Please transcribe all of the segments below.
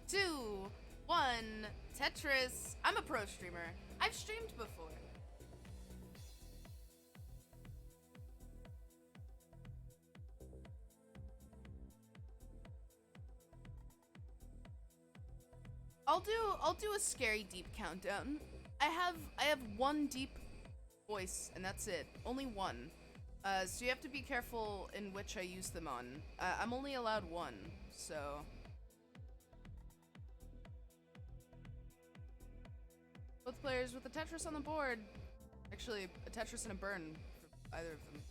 2, 1, Tetris. I'm a pro streamer. I've streamed before. I'll do a scary deep countdown. I have one deep voice and that's it. Only one. So you have to be careful in which I use them on. I'm only allowed one, so. Both players with a Tetris on the board. Actually, a Tetris and a burn for either of them.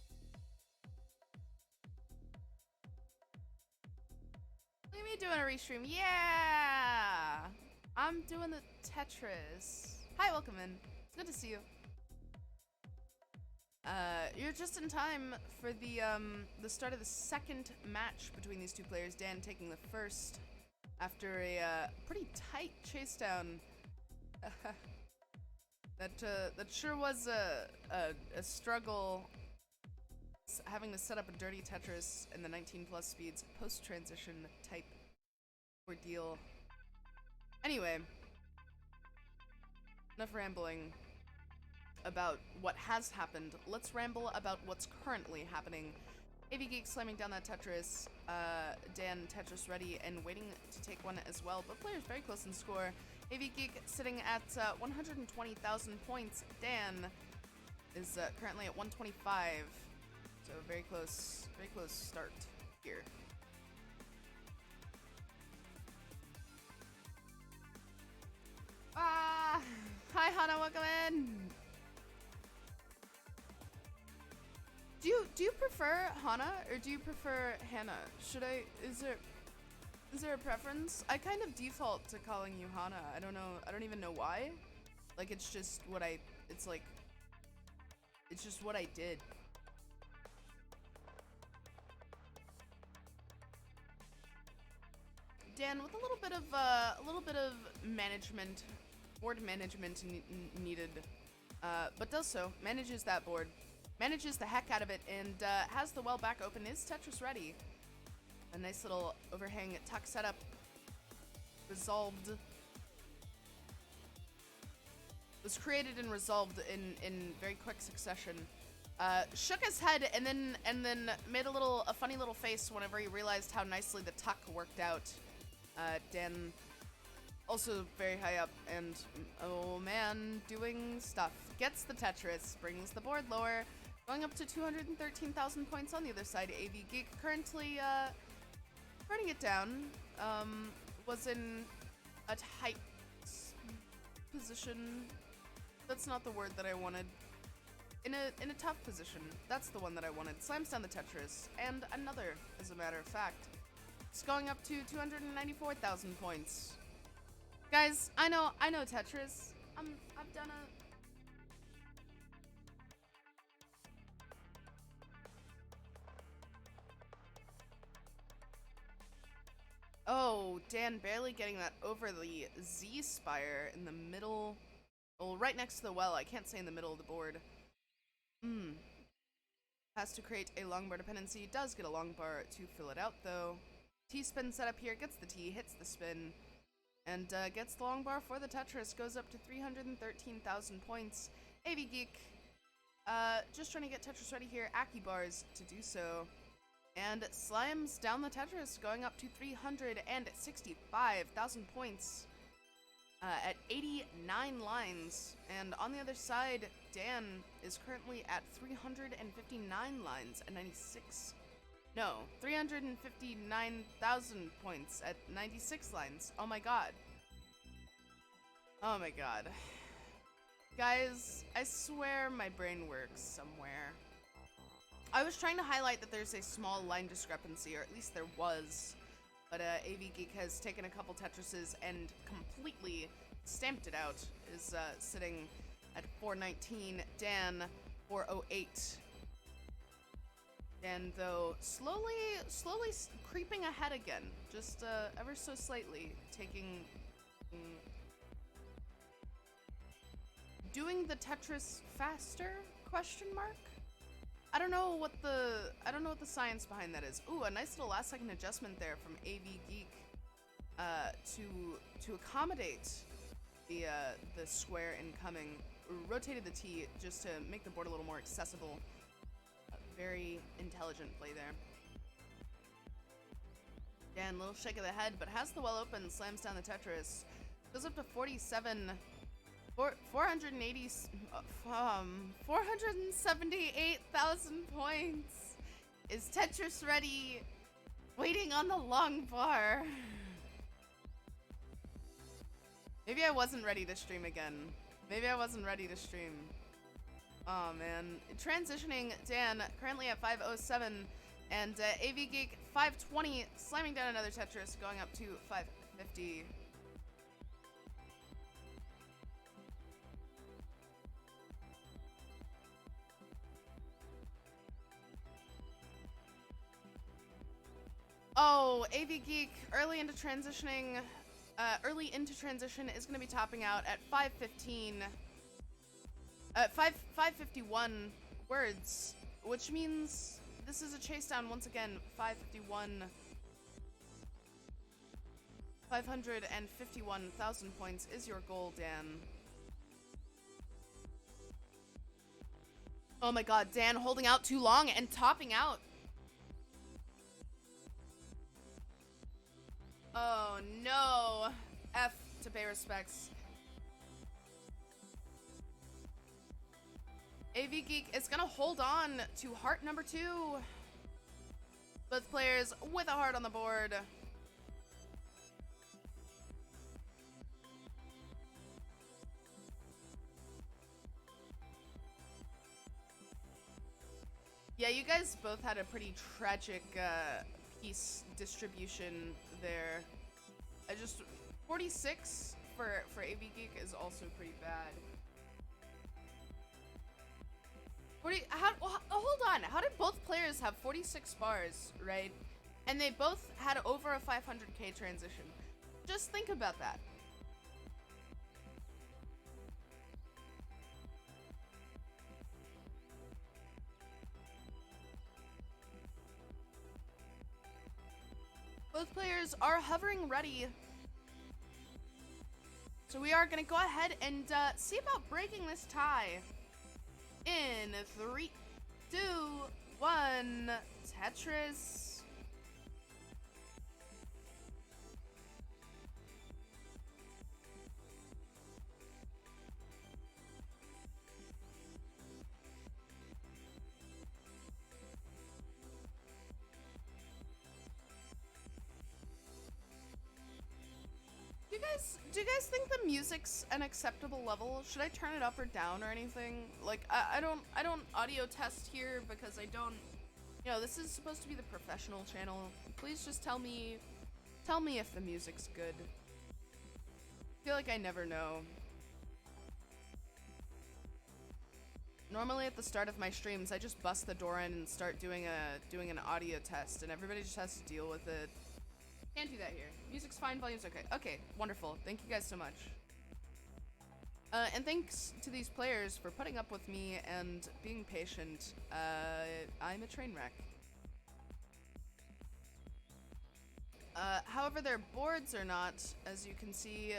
Look at me doing a restream. Yeah! I'm doing the Tetris. Hi, welcome in. It's good to see you. You're just in time for the start of the second match between these two players. Dan taking the first after a pretty tight Chasedown. That sure was a struggle, having to set up a dirty Tetris in the 19 plus speeds post-transition type ordeal. Anyway, enough rambling about what has happened. Let's ramble about what's currently happening. AvGeek slamming down that Tetris, Dan Tetris ready and waiting to take one as well, but players very close in score. AvGeek sitting at 120,000 points. Dan is currently at 125, so very close start here. Ah, hi Hana, welcome in. Do you prefer Hana or do you prefer Hannah? Is there a preference? I kind of default to calling you Hana. I don't even know why. Like it's just what I did. Dan, with a little bit of management, board management needed, but does so, manages that board. Manages the heck out of it and has the well back open. Is Tetris ready? A nice little overhang tuck setup. Resolved. Was created and resolved in very quick succession. Shook his head and then made a funny little face whenever he realized how nicely the tuck worked out. Dan also very high up and oh man, doing stuff. Gets the Tetris, brings the board lower. Going up to 213,000 points on the other side. AvGeek currently running it down. Was in a tight position. That's not the word that I wanted. In a tough position. That's the one that I wanted. Slams down the Tetris. And another, as a matter of fact. It's going up to 294,000 points. Guys, I know Tetris. I've done a... Oh, Dan barely getting that over the Z-spire in the middle. Well, right next to the well. I can't say in the middle of the board. Has to create a long bar dependency. Does get a long bar to fill it out, though. T-spin setup here. Gets the T, hits the spin, and gets the long bar for the Tetris. Goes up to 313,000 points. AvGeek, just trying to get Tetris ready here. Aki bars to do so. And slams down the Tetris, going up to 365,000 points at 89 lines. And on the other side, Dan is currently at 359 lines at 96. No, 359,000 points at 96 lines. Oh my god. Oh my god. Guys, I swear my brain works somewhere. I was trying to highlight that there's a small line discrepancy, or at least there was, but AvGeek has taken a couple Tetrises and completely stamped it out. Is sitting at 419, Dan 408. Dan, though, slowly creeping ahead again, just ever so slightly, taking... doing the Tetris faster? Question mark? I don't know what the science behind that is. Ooh, a nice little last second adjustment there from AvGeek. to accommodate the square incoming, rotated the T just to make the board a little more accessible. Very intelligent play there. Dan, little shake of the head, but has the well open, slams down the Tetris. Goes up to 47, 478,000 points. Is Tetris ready? Waiting on the long bar. Maybe I wasn't ready to stream again. Maybe I wasn't ready to stream. Oh man. Transitioning Dan, currently at 507, and AvGeek 520, slamming down another Tetris, going up to 550. Oh, AvGeek early into transition is going to be topping out at 515. 551 words, which means this is a Chasedown once again. 551. 551,000 points is your goal, Dan. Oh my god, Dan holding out too long and topping out. Oh no. F to pay respects. AvGeek is gonna hold on to heart number 2. Both players with a heart on the board. Yeah, you guys both had a pretty tragic piece distribution there. 46 for AvGeek is also pretty bad. Hold on. How did both players have 46 bars, right? And they both had over a 500k transition. Just think about that. Both players are hovering ready. So we are going to go ahead and see about breaking this tie. In 3, 2, 1, Tetris. Do you guys think the music's an acceptable level? Should I turn it up or down or anything? Like, I don't audio test here because I don't, you know, this is supposed to be the professional channel. Please just tell me if the music's good. I feel like I never know. Normally at the start of my streams, I just bust the door in and start doing an audio test, and everybody just has to deal with it. Can't do that here. Music's fine, volume's okay. Okay, wonderful. Thank you guys so much. And thanks to these players for putting up with me and being patient. I'm a train wreck. However, their boards are not, as you can see,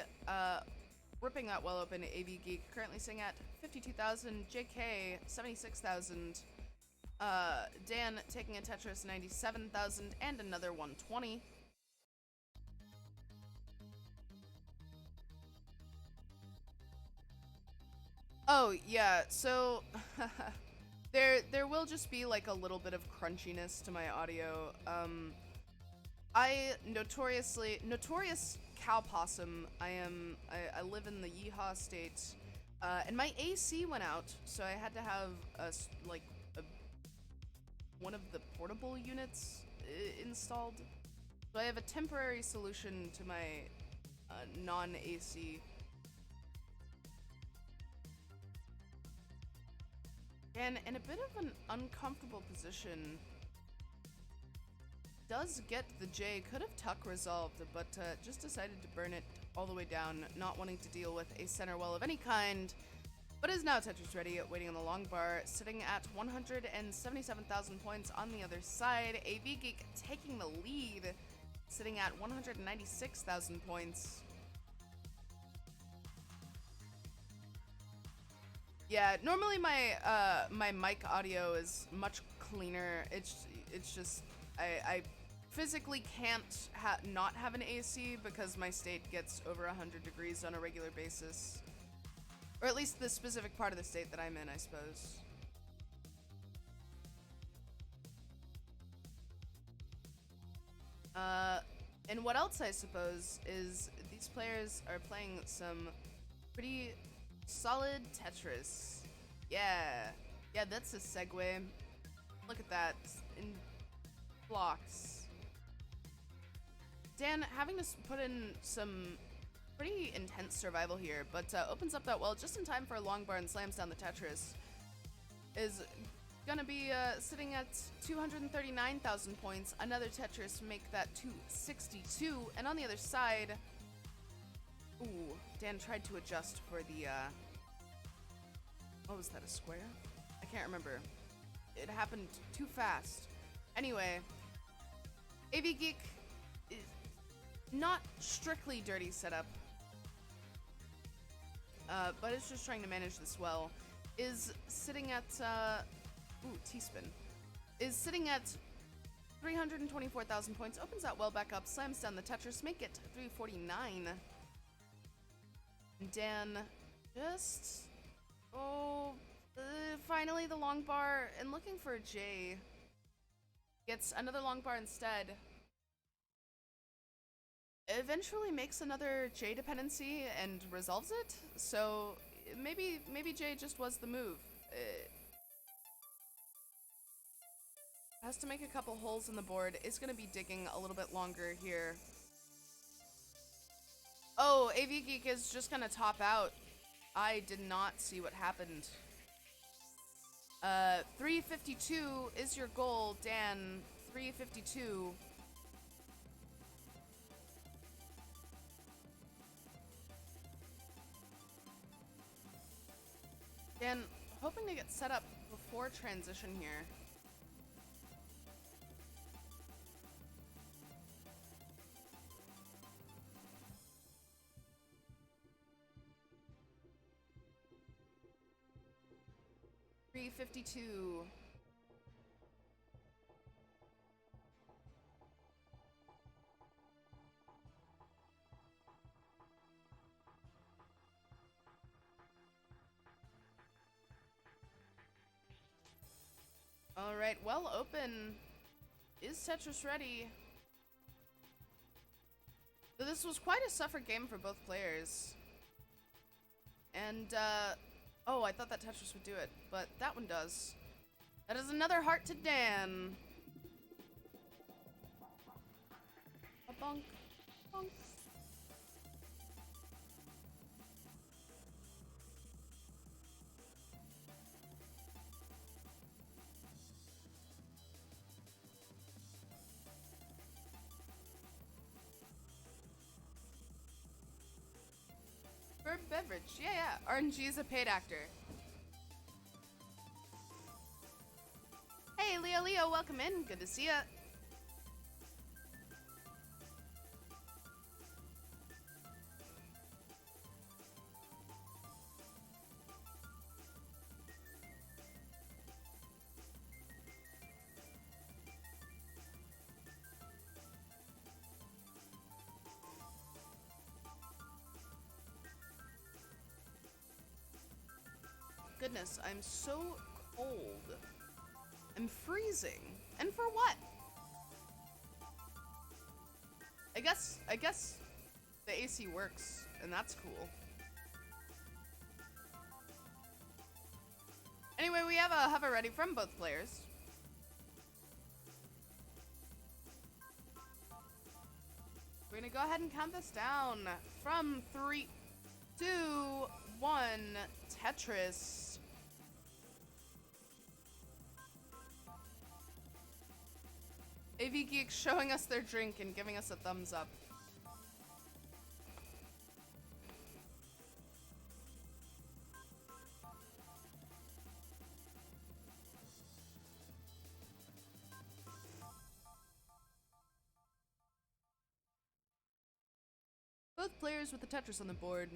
ripping that well open. AvGeek currently sitting at 52,000, JK 76,000, Dan taking a Tetris 97,000 and another 120. Oh, yeah, so there will just be like a little bit of crunchiness to my audio. I notorious cow possum. I live in the Yeehaw state, and my AC went out, so I had to have one of the portable units installed. So I have a temporary solution to my non-AC. And in a bit of an uncomfortable position, does get the J. Could have tuck resolved, but just decided to burn it all the way down, not wanting to deal with a center well of any kind, but is now Tetris ready, waiting on the long bar, sitting at 177,000 points on the other side. AvGeek taking the lead sitting at 196,000 points. Yeah, normally my mic audio is much cleaner. It's just I physically can't not have an AC because my state gets over 100 degrees on a regular basis. Or at least the specific part of the state that I'm in, I suppose. And what else, I suppose, is these players are playing some pretty solid Tetris. Yeah. Yeah, that's a segue. Look at that. In blocks. Dan having to put in some pretty intense survival here, but opens up that well just in time for a long bar and slams down the Tetris. Is gonna be sitting at 239,000 points. Another Tetris make that 262, and on the other side, ooh, Dan tried to adjust for the what was that, a square? I can't remember. It happened too fast. Anyway, AvGeek is not strictly dirty setup, but it's just trying to manage this well. Is sitting at ooh, T-spin. Is sitting at 324,000 points. Opens that well back up, slams down the Tetris, make it 349. Dan just finally the long bar and looking for a J. Gets another long bar instead. Eventually makes another J dependency and resolves it. So maybe J just was the move. Has to make a couple holes in the board. Is going to be digging a little bit longer here. Oh, AvGeek is just going to top out. I did not see what happened. 352 is your goal, Dan. 352. Dan, hoping to get set up before transition here. $352. All right, well open. Is Tetris ready? So this was quite a suffered game for both players. And, oh, I thought that Tetris would do it, but that one does. That is another heart to Dan. A bonk, bonk. For beverage, yeah. RNG is a paid actor. Hey, Leo, welcome in. Good to see ya. Goodness, I'm so cold. I'm freezing. And for what? I guess the AC works, and that's cool. Anyway, we have a hover ready from both players. We're gonna go ahead and count this down from 3, 2, 1, Tetris. AvGeek showing us their drink and giving us a thumbs up. Both players with the Tetris on the board.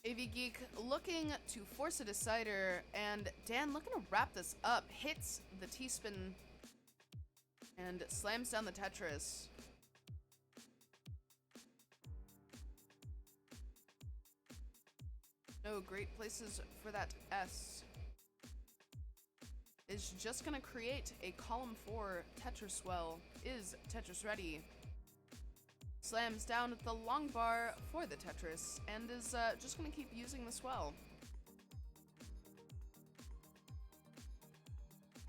AvGeek looking to force a decider, and Dan looking to wrap this up. Hits the T-spin and slams down the Tetris. No great places for that S. Is just gonna create a column 4 Tetris well. Is Tetris ready? Slams down the long bar for the Tetris and is just gonna keep using the swell.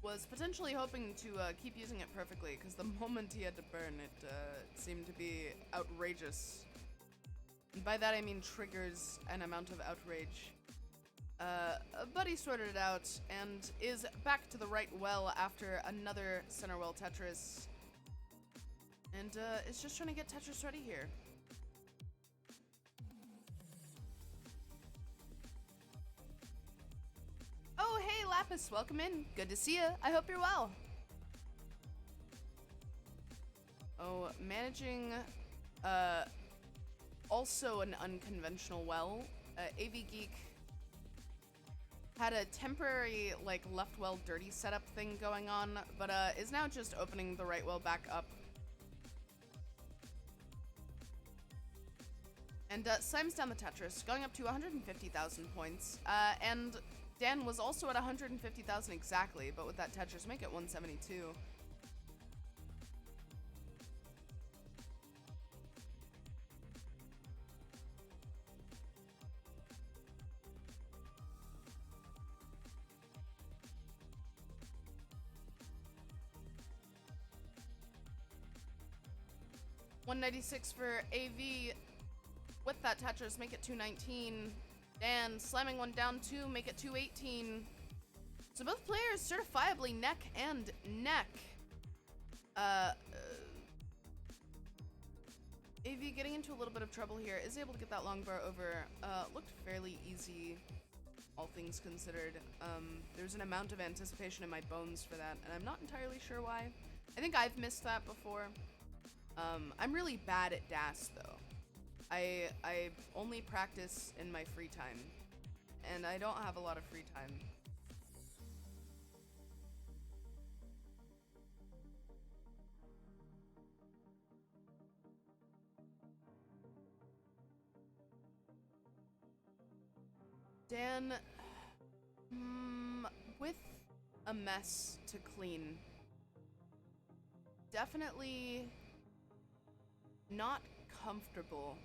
Was potentially hoping to keep using it perfectly, because the moment he had to burn it seemed to be outrageous. And by that I mean triggers an amount of outrage. But he sorted it out and is back to the right well after another center well Tetris. And is just trying to get Tetris ready here. Oh, hey Lapis, welcome in. Good to see you. I hope you're well. Oh, managing also an unconventional well. AvGeek had a temporary like left well dirty setup thing going on, but is now just opening the right well back up. And slams down the Tetris, going up to 150,000 points. And Dan was also at 150,000 exactly, but with that Tetris, make it 172. $196 for AV. With that Tetris, make it 219. Dan slamming one down to make it 218. So both players certifiably neck and neck. AV getting into a little bit of trouble here. Is able to get that long bar over. Looked fairly easy, all things considered. There's an amount of anticipation in my bones for that, and I'm not entirely sure why. I think I've missed that before. I'm really bad at DAS though. I only practice in my free time, and I don't have a lot of free time. Dan, with a mess to clean. Definitely not comfortable.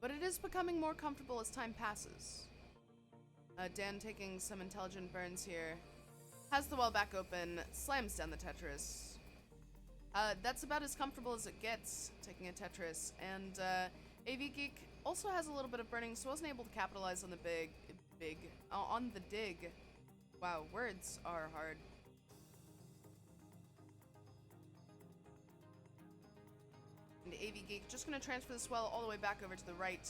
But it is becoming more comfortable as time passes. Dan taking some intelligent burns here. Has the well back open, slams down the Tetris. That's about as comfortable as it gets, taking a Tetris. And AvGeek also has a little bit of burning, so wasn't able to capitalize on the on the dig. Wow, words are hard. And AvGeek just gonna transfer the swell all the way back over to the right.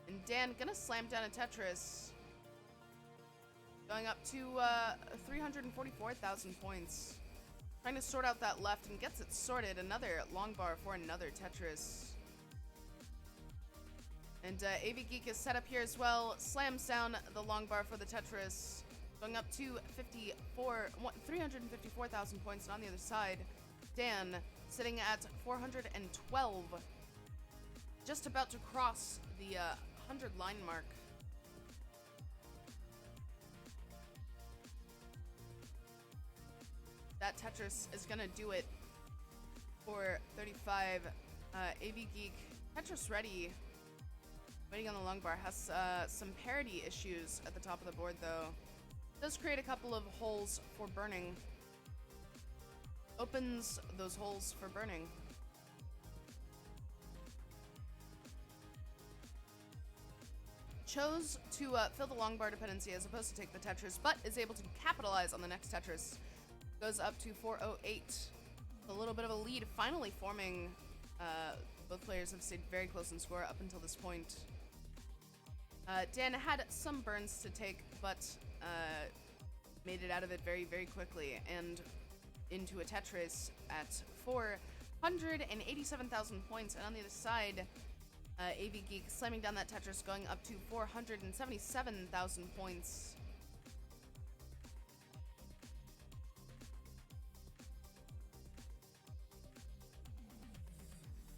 And Dan gonna slam down a Tetris. Going up to 344,000 points. Trying to sort out that left and gets it sorted. Another long bar for another Tetris. And AvGeek is set up here as well. Slams down the long bar for the Tetris. Going up to 354,000 points. And on the other side, Dan sitting at 412. Just about to cross the 100 line mark. That Tetris is gonna do it for 35. AvGeek, Tetris ready. Waiting on the long bar. Has some parity issues at the top of the board though. Does create a couple of holes for burning. Opens those holes for burning. Chose to fill the long bar dependency as opposed to take the Tetris, but is able to capitalize on the next Tetris. Goes up to 408. A little bit of a lead finally forming. Both players have stayed very close in score up until this point. Dan had some burns to take, but made it out of it very, very quickly and into a Tetris at 400,000 187,000 points, and on the other side, AvGeek slamming down that Tetris, going up to 477,000 points.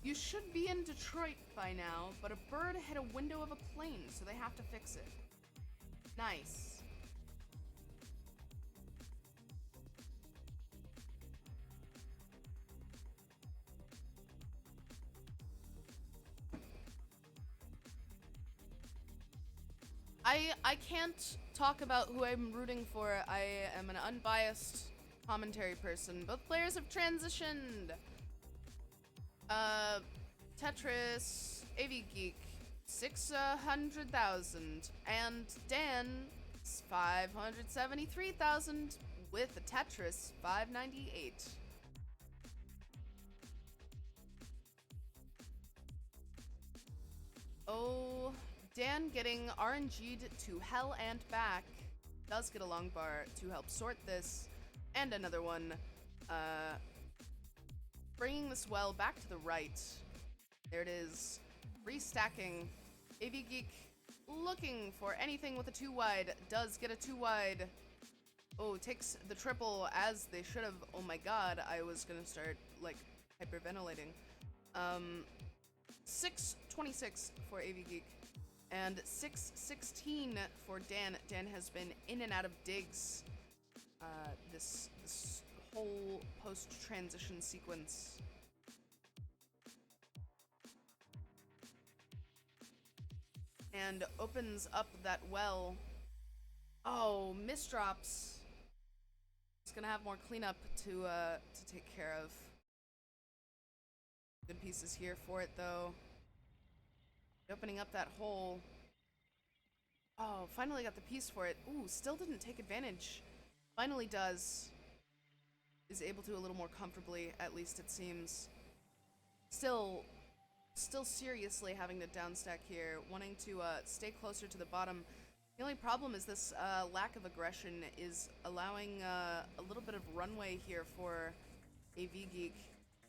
You should be in Detroit by now, but a bird hit a window of a plane, so they have to fix it. Nice. I can't talk about who I'm rooting for. I am an unbiased commentary person. Both players have transitioned. Tetris, AvGeek, 600,000, and Dan, 573,000, with a Tetris, 598. Oh, Dan getting RNG'd to hell and back. Does get a long bar to help sort this, and another one, bringing this well back to the right. There it is, restacking. AvGeek looking for anything with a 2 wide, does get a 2 wide. Oh, takes the triple as they should have. Oh my god, I was gonna start like hyperventilating. 626 for AvGeek and 616 for Dan. Dan has been in and out of digs this whole post-transition sequence. And opens up that well. Oh, misdrops. It's gonna have more cleanup to take care of. Good pieces here for it though. Opening up that hole. Oh, finally got the piece for it. Ooh, still didn't take advantage. Finally does. Is able to a little more comfortably, at least it seems. Still seriously having to downstack here, wanting to stay closer to the bottom. The only problem is this lack of aggression is allowing a little bit of runway here for AvGeek,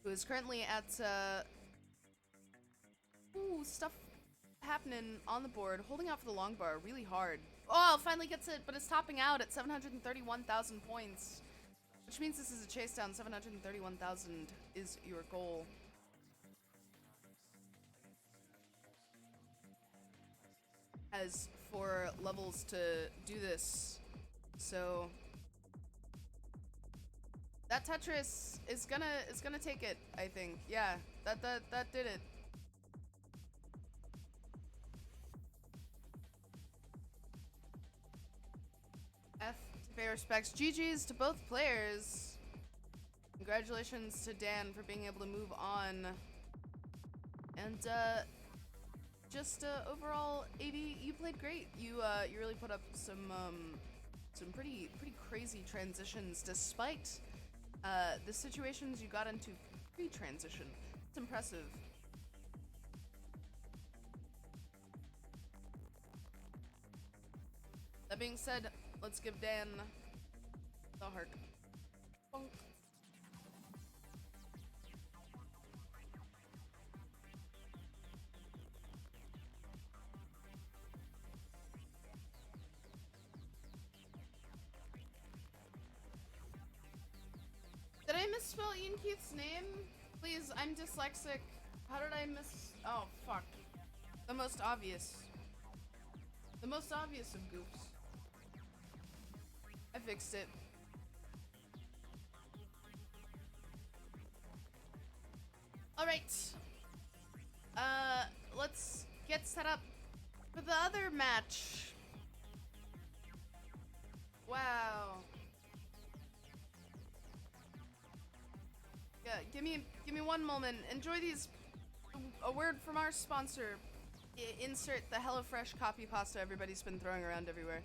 who is currently at stuff happening on the board, holding out for the long bar really hard. Oh, finally gets it, but it's topping out at 731,000 points, which means this is a chase down. 731,000 is your goal. Has 4 levels to do this, so that Tetris is gonna take it, I think. Yeah, that did it. F to pay respects. GG's to both players. Congratulations to Dan for being able to move on. And just overall, AV, you played great. You really put up some pretty crazy transitions despite the situations you got into pre-transition. It's impressive. That being said, let's give Dan the heart. Bonk. Did I misspell IanKeith's name? Please, I'm dyslexic. How did I miss? Oh, fuck. The most obvious. The most obvious of goofs. I fixed it. Alright. Let's get set up for the other match. Wow. Yeah, give me one moment. Enjoy these. A word from our sponsor. Insert the HelloFresh copy pasta everybody's been throwing around everywhere.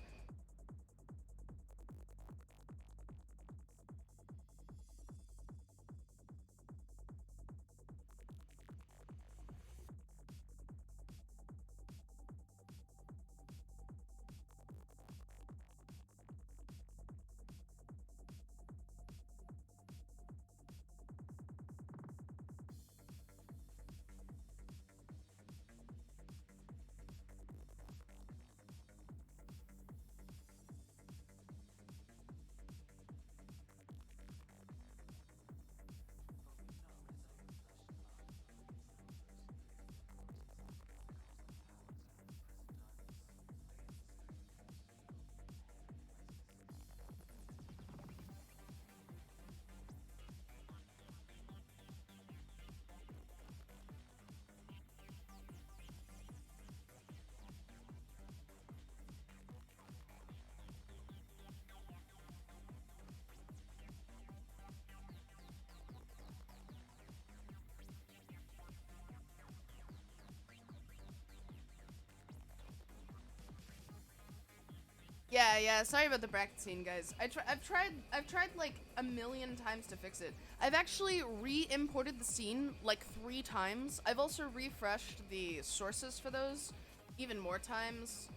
Yeah. Sorry about the bracket scene, guys. I've tried like a million times to fix it. I've actually re-imported the scene like 3 times. I've also refreshed the sources for those even more times.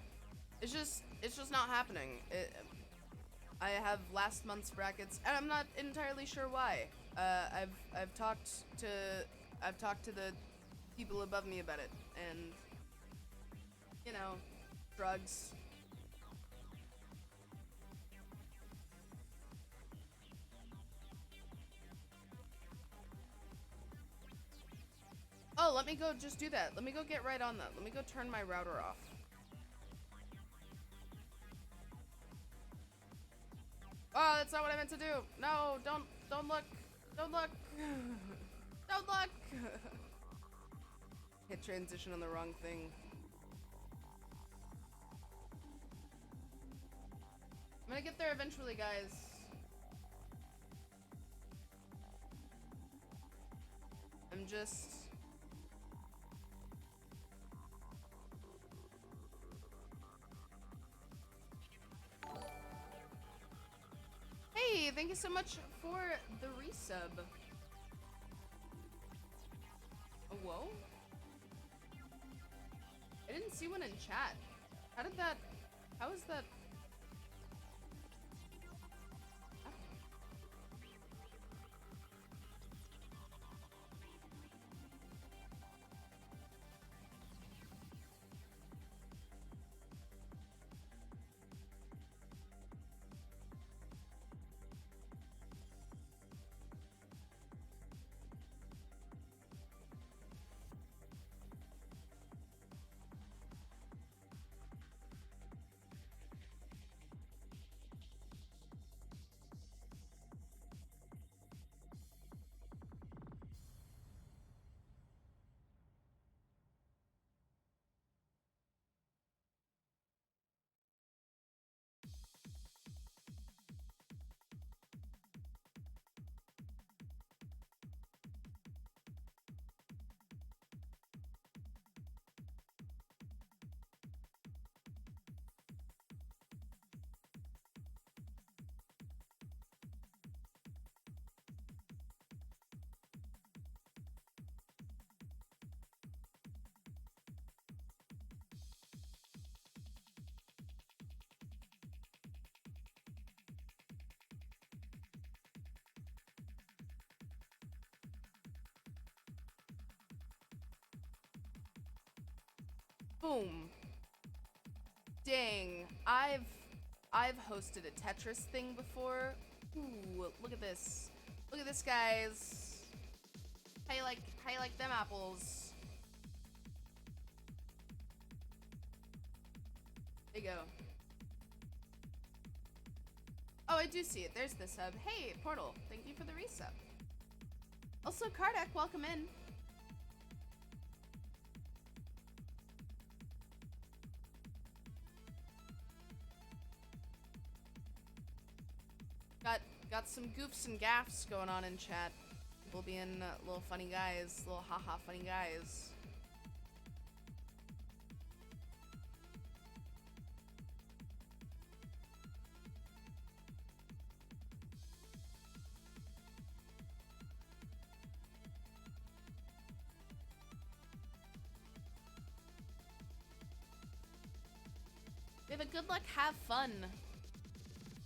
It's just not happening. I have last month's brackets, and I'm not entirely sure why. I've talked to the people above me about it, and you know, drugs. Oh, let me go just do that. Let me go get right on that. Let me go turn my router off. Oh, that's not what I meant to do. No, don't look. Don't look. Don't look. Hit transition on the wrong thing. I'm gonna get there eventually, guys. I'm just... Hey, thank you so much for the resub. Oh, whoa? I didn't see one in chat. How is that? Boom. Dang. I've hosted a Tetris thing before. Ooh, look at this. Look at this, guys. How you like them apples? There you go. Oh, I do see it. There's the sub. Hey, Portal. Thank you for the resub. Also, Kardec, welcome in. Got some goofs and gaffs going on in chat. People being little funny guys, little haha funny guys. We have a good luck, have fun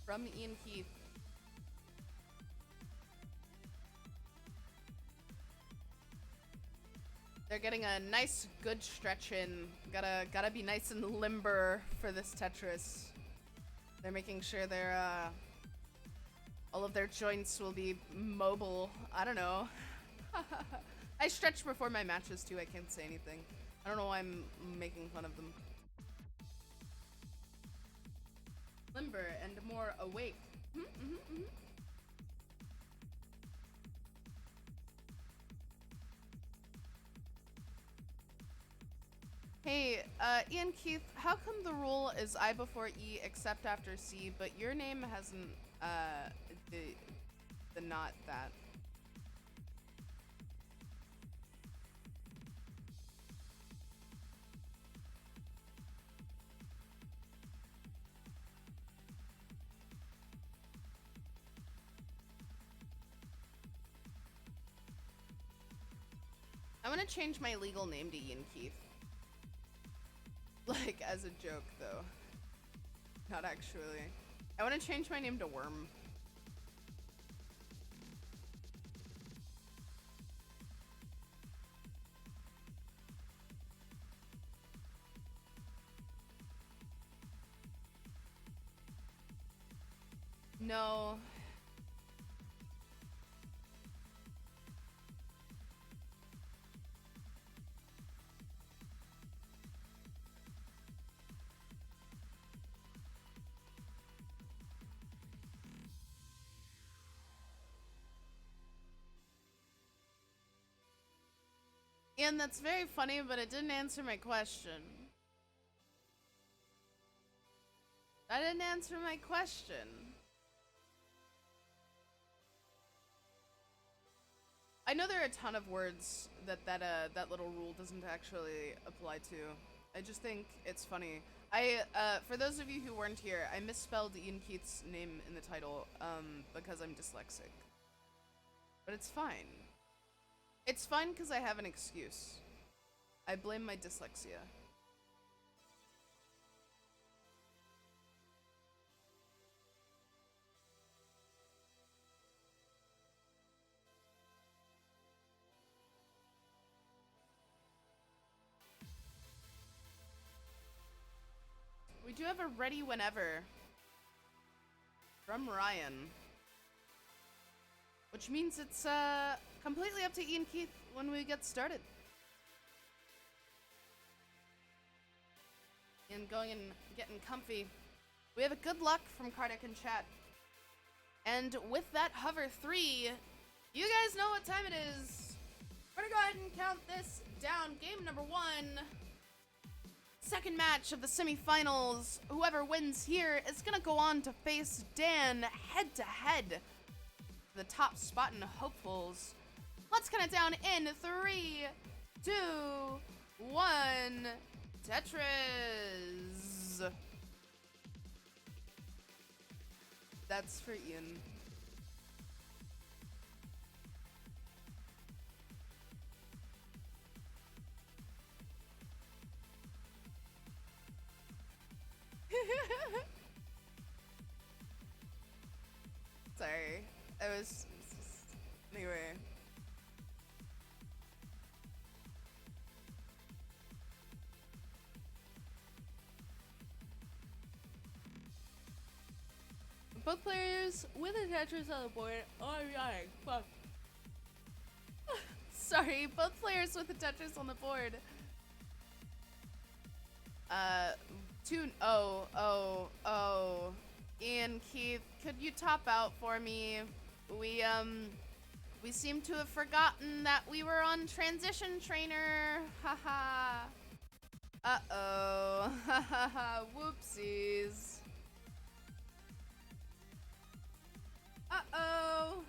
from IanKeith. They're getting a nice, good stretch in. Gotta be nice and limber for this Tetris. They're making sure they're, all of their joints will be mobile. I don't know. I stretch before my matches too, I can't say anything. I don't know why I'm making fun of them. Limber and more awake. Hey, IanKeith, how come the rule is I before E except after C, but your name hasn't, the not that? I'm gonna change my legal name to IanKeith. Like, as a joke, though. Not actually. I want to change my name to Worm. No. And that's very funny, but it didn't answer my question. I didn't answer my question. I know there are a ton of words that little rule doesn't actually apply to. I just think it's funny. For those of you who weren't here, I misspelled IanKeith's name in the title, because I'm dyslexic. But it's fine. It's fine because I have an excuse. I blame my dyslexia. We do have a ready whenever from Ryan. Which means it's completely up to IanKeith when we get started. And going and getting comfy. We have a good luck from Kardec in chat. And with that hover 3, you guys know what time it is. We're gonna go ahead and count this down. Game number 1. Second match of the semifinals. Whoever wins here is gonna go on to face Dan head to head. The top spot in hopefuls. Let's count it down in 3, 2, 1. Tetris. That's for Ian. Sorry. I was anyway. Both players with a Tetris on the board. Oh yeah, fuck. Sorry, both players with a Tetris on the board. IanKeith, could you top out for me? We seem to have forgotten that we were on transition trainer. Haha. Uh-oh. Haha. Whoopsies. Uh-oh.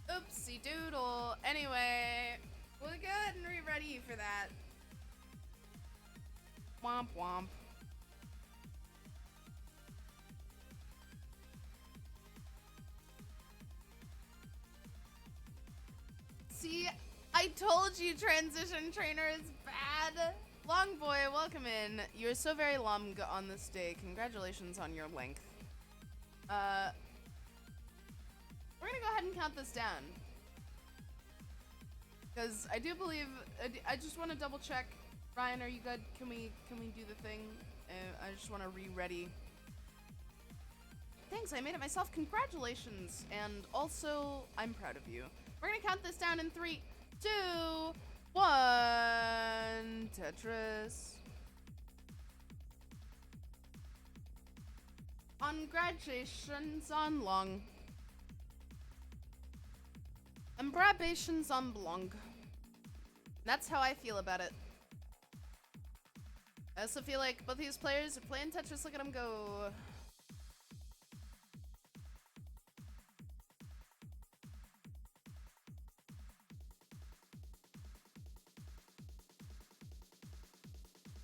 Oopsie doodle. Anyway, we'll go ahead and re-ready for that. Womp womp. See, I told you transition trainer is bad. Long boy, welcome in. You're so very long on this day. Congratulations on your length. We're gonna go ahead and count this down. Because I do believe, I just want to double check. Ryan, are you good? Can we do the thing? I just want to re-ready. Thanks, I made it myself. Congratulations. And also, I'm proud of you. We're gonna count this down in 3, 2, 1. Tetris. Congratulations on long. Embrabations on blanc. That's how I feel about it. I also feel like both these players are playing Tetris. Look at them go.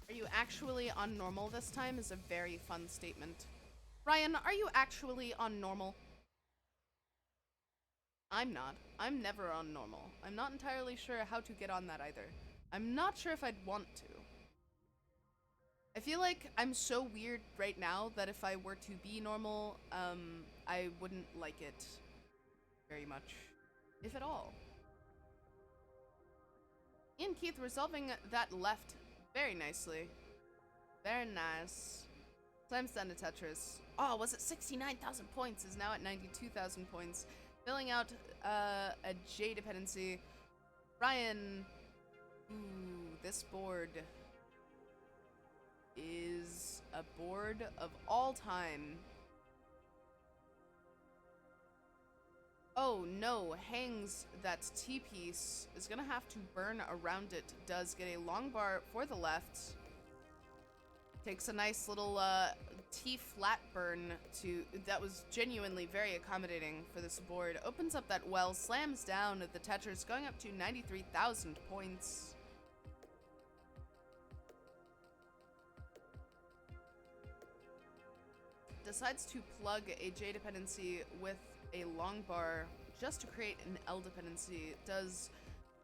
Are you actually on normal this time? Is a very fun statement. Ryan, are you actually on normal? I'm not. I'm never on normal. I'm not entirely sure how to get on that either. I'm not sure if I'd want to. I feel like I'm so weird right now that if I were to be normal, I wouldn't like it very much, if at all. IanKeith resolving that left very nicely. Very nice. Slams down to Tetris. Oh, was it 69,000 points? Is now at 92,000 points. Filling out a J dependency. Ryan. Ooh, this board is a board of all time. Oh no, hangs that T-piece is gonna have to burn around it. Does get a long bar for the left. Takes a nice little T-flat burn to, that was genuinely very accommodating for this board. Opens up that well, slams down the Tetris, going up to 93,000 points. Decides to plug a J dependency with a long bar just to create an L dependency. Does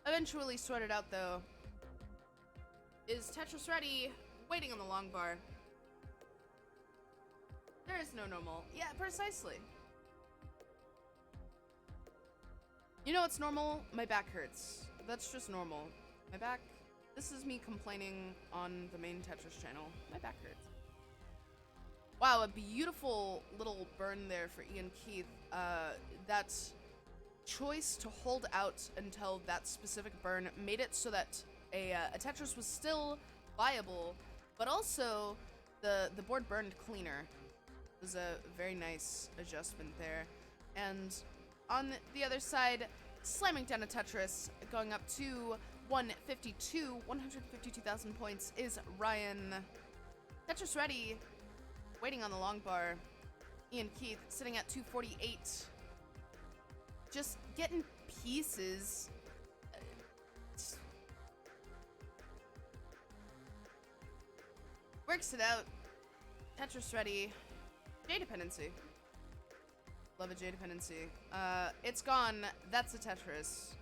eventually sort it out though. Is Tetris ready? Waiting on the long bar. There is no normal. Yeah, precisely. You know what's normal? My back hurts. That's just normal. My back, this is me complaining on the main Tetris channel. My back hurts. Wow, a beautiful little burn there for IanKeith. That choice to hold out until that specific burn made it so that a Tetris was still viable, but also the board burned cleaner. It was a very nice adjustment there. And on the other side, slamming down a Tetris, going up to 152,000 points is Ryan. Tetris ready. Waiting on the long bar. IanKeith sitting at 248. Just getting pieces. Works it out. Tetris ready. J dependency. Love a J dependency. It's gone. That's a Tetris.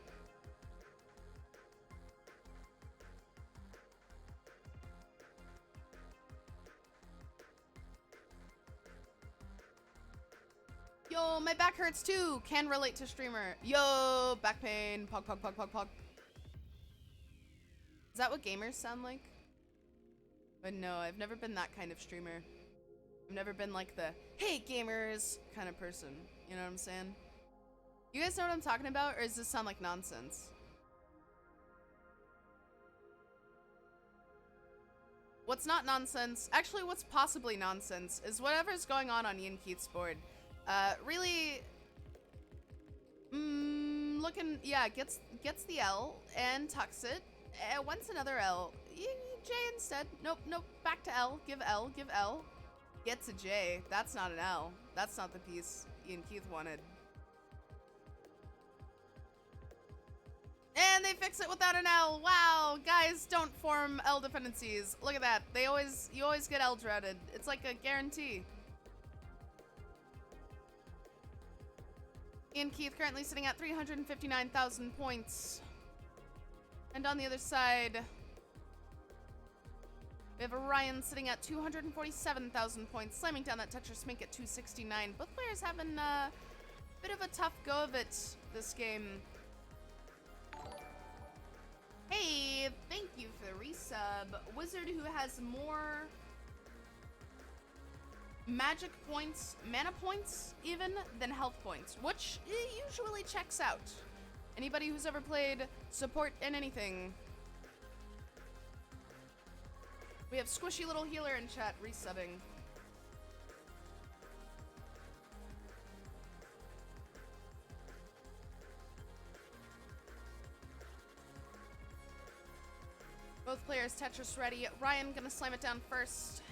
Yo, my back hurts too. Can relate to streamer. Yo, back pain. Pog, pog, pog, pog, pog. Is that what gamers sound like? But no, I've never been that kind of streamer. I've never been like the, hey gamers kind of person. You know what I'm saying? You guys know what I'm talking about, or does this sound like nonsense? What's not nonsense, actually what's possibly nonsense, is whatever's going on IanKeith's board. Really, looking, yeah, gets the L and tucks it. Wants another L. J instead. Nope, nope, back to L. Give L, give L. Gets a J. That's not an L. That's not the piece IanKeith wanted. And they fix it without an L. Wow, guys, don't form L dependencies. Look at that. You always get L droughted. It's like a guarantee. IanKeith currently sitting at 359,000 points. And on the other side, we have Ryan sitting at 247,000 points, slamming down that Tetris Mink at 269. Both players having a bit of a tough go of it this game. Hey, thank you for the resub. Wizard who has more magic points, mana points even, than health points, which usually checks out. Anybody who's ever played support in anything. We have Squishy Little Healer in chat resubbing. Both players Tetris ready. Ryan gonna slam it down first,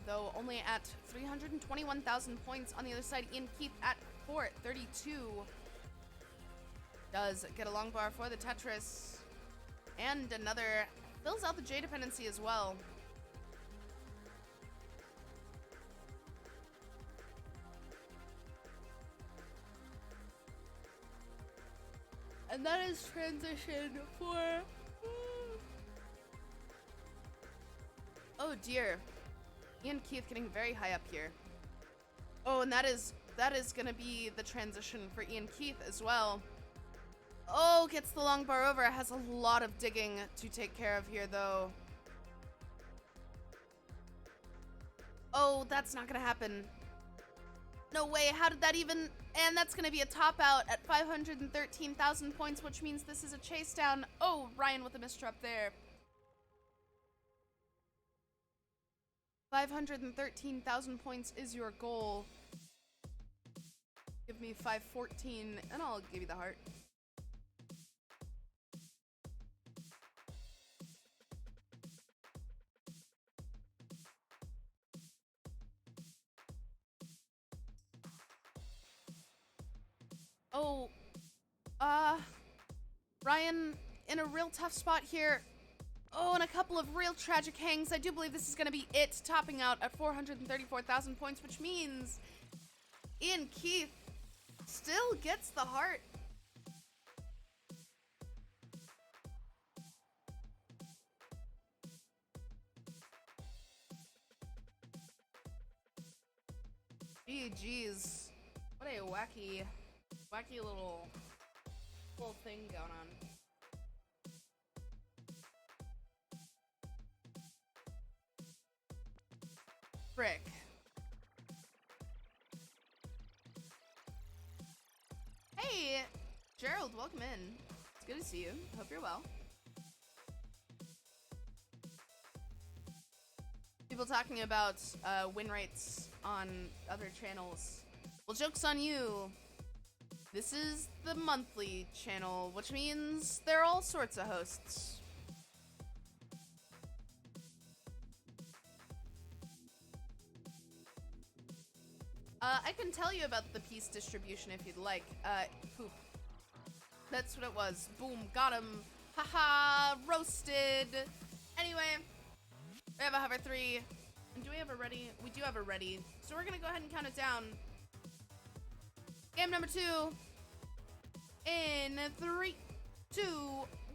though only at 321,000 points. On the other side, IanKeith at 432. Does get a long bar for the Tetris. And another, fills out the J dependency as well. And that is transition for... Oh dear. IanKeith getting very high up here. Oh, and that is gonna be the transition for IanKeith as well. Oh, gets the long bar over. Has a lot of digging to take care of here, though. Oh, that's not gonna happen. No way, how did that even... And that's gonna be a top out at 513,000 points, which means this is a Chasedown. Oh, Ryan with a misdrop there. 513,000 points is your goal. Give me 514 and I'll give you the heart. Oh, Ryan in a real tough spot here. Oh, and a couple of real tragic hangs. I do believe this is going to be it, topping out at 434,000 points, which means IanKeith still gets the heart. Geez. What a wacky little thing going on. Frick. Hey, Gerald, welcome in. It's good to see you. Hope you're well. People talking about win rates on other channels. Well, joke's on you. This is the monthly channel, which means there are all sorts of hosts. I can tell you about the piece distribution if you'd like. Poop. That's what it was. Boom, got him. Haha, roasted. Anyway, we have a hover 3. And do we have a ready? We do have a ready. So we're gonna go ahead and count it down. Game number 2. In 3, 2,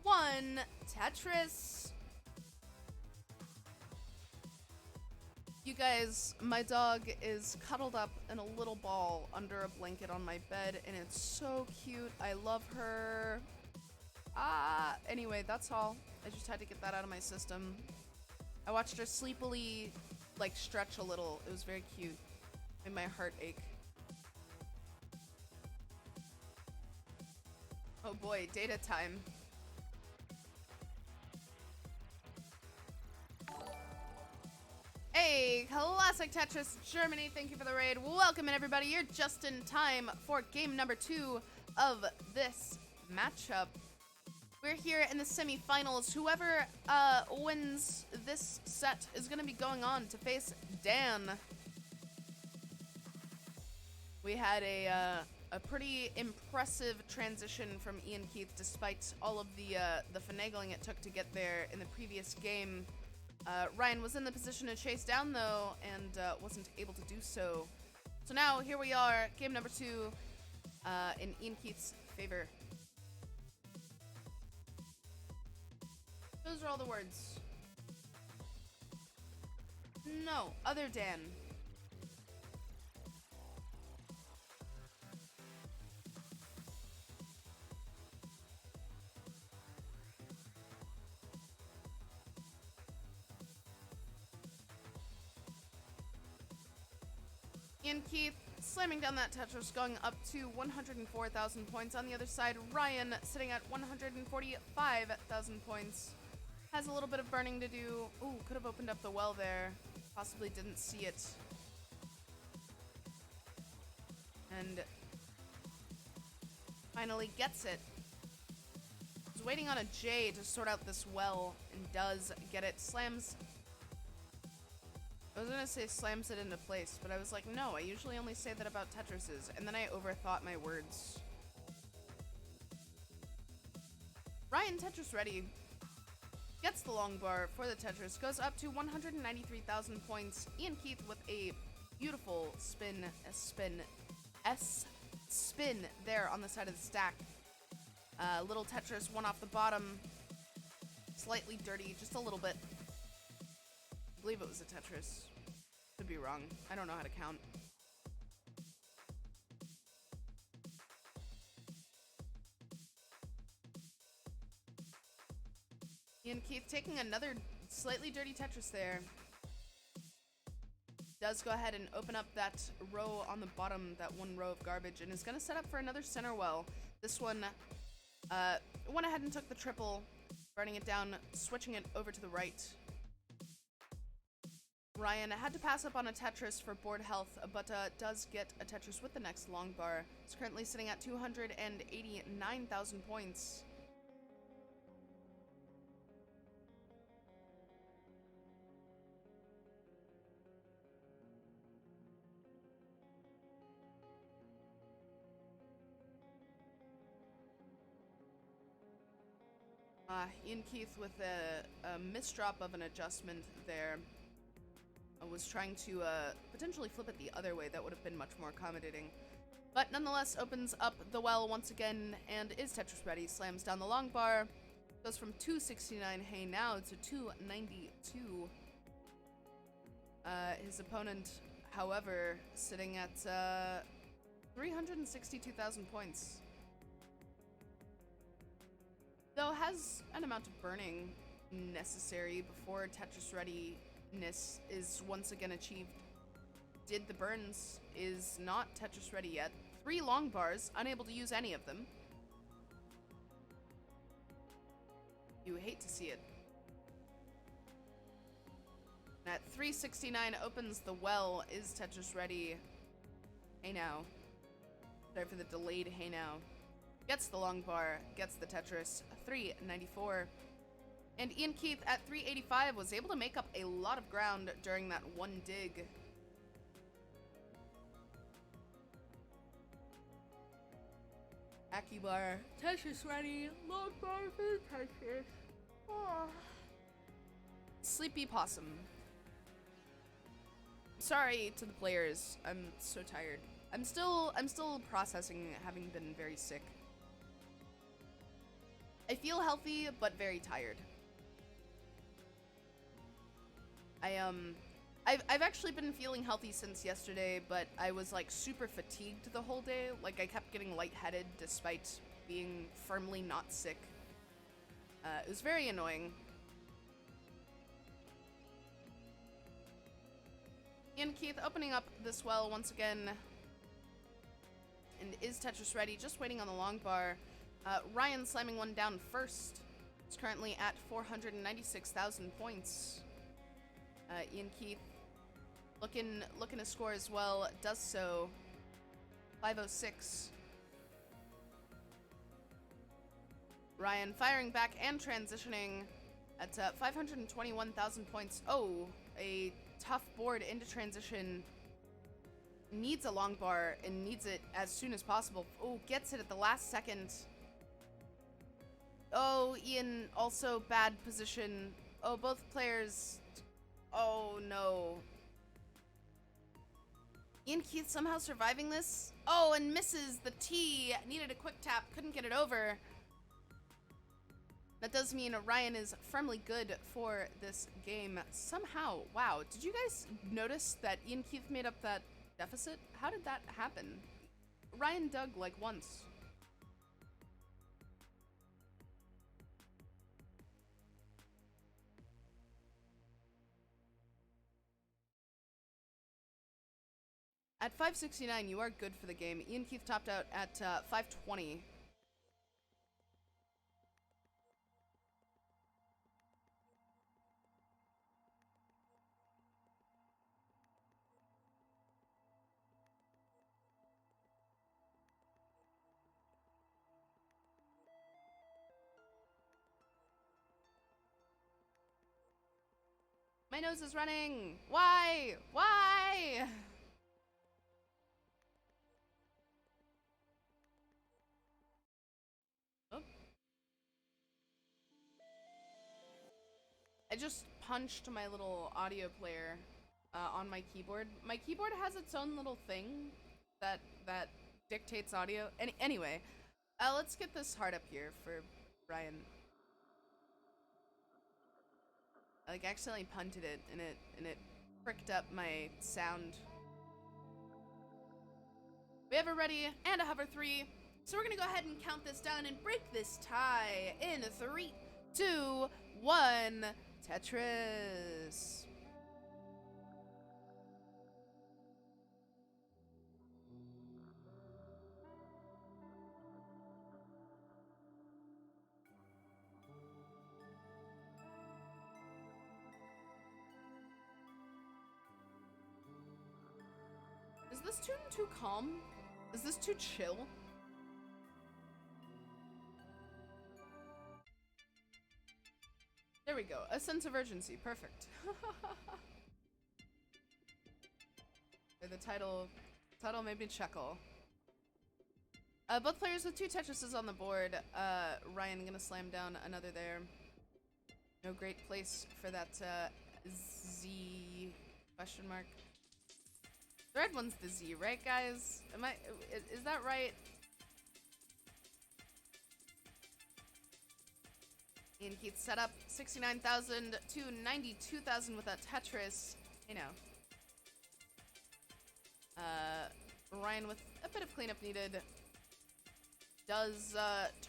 1, Tetris. You guys, my dog is cuddled up in a little ball under a blanket on my bed, and it's so cute. I love her. Anyway, that's all. I just had to get that out of my system. I watched her sleepily, like, stretch a little. It was very cute. Made my heart ache. Oh boy, data time. Hey, classic Tetris Germany, thank you for the raid. Welcome in, everybody. You're just in time for game number 2 of this matchup. We're here in the semifinals. Whoever wins this set is going to be going on to face Dan. We had a pretty impressive transition from IanKeith, despite all of the finagling it took to get there in the previous game. Ryan was in the position to chase down, though, and wasn't able to do so. So now, here we are, game number 2, in IanKeith's favor. Those are all the words. No, other Dan. IanKeith slamming down that Tetris, going up to 104,000 points. On the other side, Ryan sitting at 145,000 points. Has a little bit of burning to do. Ooh, could have opened up the well there. Possibly didn't see it. And finally gets it. Was waiting on a J to sort out this well, and does get it. Slams. I was gonna say slams it into place, but I was like, no, I usually only say that about Tetrises, and then I overthought my words. Ryan Tetris ready. Gets the long bar for the Tetris, goes up to 193,000 points. IanKeith with a beautiful spin there on the side of the stack. Little Tetris, one off the bottom. Slightly dirty, just a little bit. I believe it was a Tetris. Could be wrong. I don't know how to count. IanKeith taking another slightly dirty Tetris there. Does go ahead and open up that row on the bottom, that one row of garbage, and is going to set up for another center well. This one went ahead and took the triple, burning it down, switching it over to the right. Ryan had to pass up on a Tetris for board health, but does get a Tetris with the next long bar. It's currently sitting at 289,000 points. IanKeith with a misdrop of an adjustment there. Was trying to potentially flip it the other way. That would have been much more accommodating. But nonetheless, opens up the well once again and is Tetris ready. Slams down the long bar. Goes from 269 hey now to 292. His opponent, however, sitting at 362,000 points. Though has an amount of burning necessary before Tetris readiness is once again achieved. Did the burns, is not Tetris ready yet. 3 long bars, unable to use any of them. You hate to see it. At 369 opens the well, is Tetris ready? Hey now. Sorry for the delayed hey now. Gets the long bar, gets the Tetris, 394. And IanKeith at 385 was able to make up a lot of ground during that one dig. Akibar, Tetris ready, long bar for Tetris. Oh. Sleepy Possum. Sorry to the players, I'm so tired. I'm still processing having been very sick. I feel healthy, but very tired. I've actually been feeling healthy since yesterday, but I was like super fatigued the whole day. Like I kept getting lightheaded despite being firmly not sick. It was very annoying. IanKeith opening up this well once again. And is Tetris ready? Just waiting on the long bar. Ryan slamming one down first. It's currently at 496,000 points. IanKeith looking to score as well. Does so. 506. Ryan firing back and transitioning at 521,000 points. Oh, a tough board into transition. Needs a long bar and needs it as soon as possible. Oh, gets it at the last second. Oh, Ian also bad position. Oh, both players. Oh no. IanKeith somehow surviving this. Oh, and misses the T. Needed a quick tap, couldn't get it over. That does mean Ryan is firmly good for this game somehow. Wow, did you guys notice that IanKeith made up that deficit? How did that happen? Ryan dug like once. At 569, you are good for the game. IanKeith topped out at 520. My nose is running. Why? Why? Oh. I just punched my little audio player on my keyboard. My keyboard has its own little thing that dictates audio. Anyway, Let's get this heart up here for Ryan. I like accidentally punted it and it pricked up my sound. We have a ready and a hover 3. So we're gonna go ahead and count this down and break this tie in 3, 2, 1. Tetris. Is this tune too calm? Is this too chill? There we go. A sense of urgency. Perfect. The title made me chuckle. Both players with 2 Tetrises on the board. Ryan gonna slam down another there. No great place for that Z question mark. The red one's the Z, right, guys? Is that right? IanKeith set up 69,000 to 92,000 with that Tetris. You know. Ryan with a bit of cleanup needed does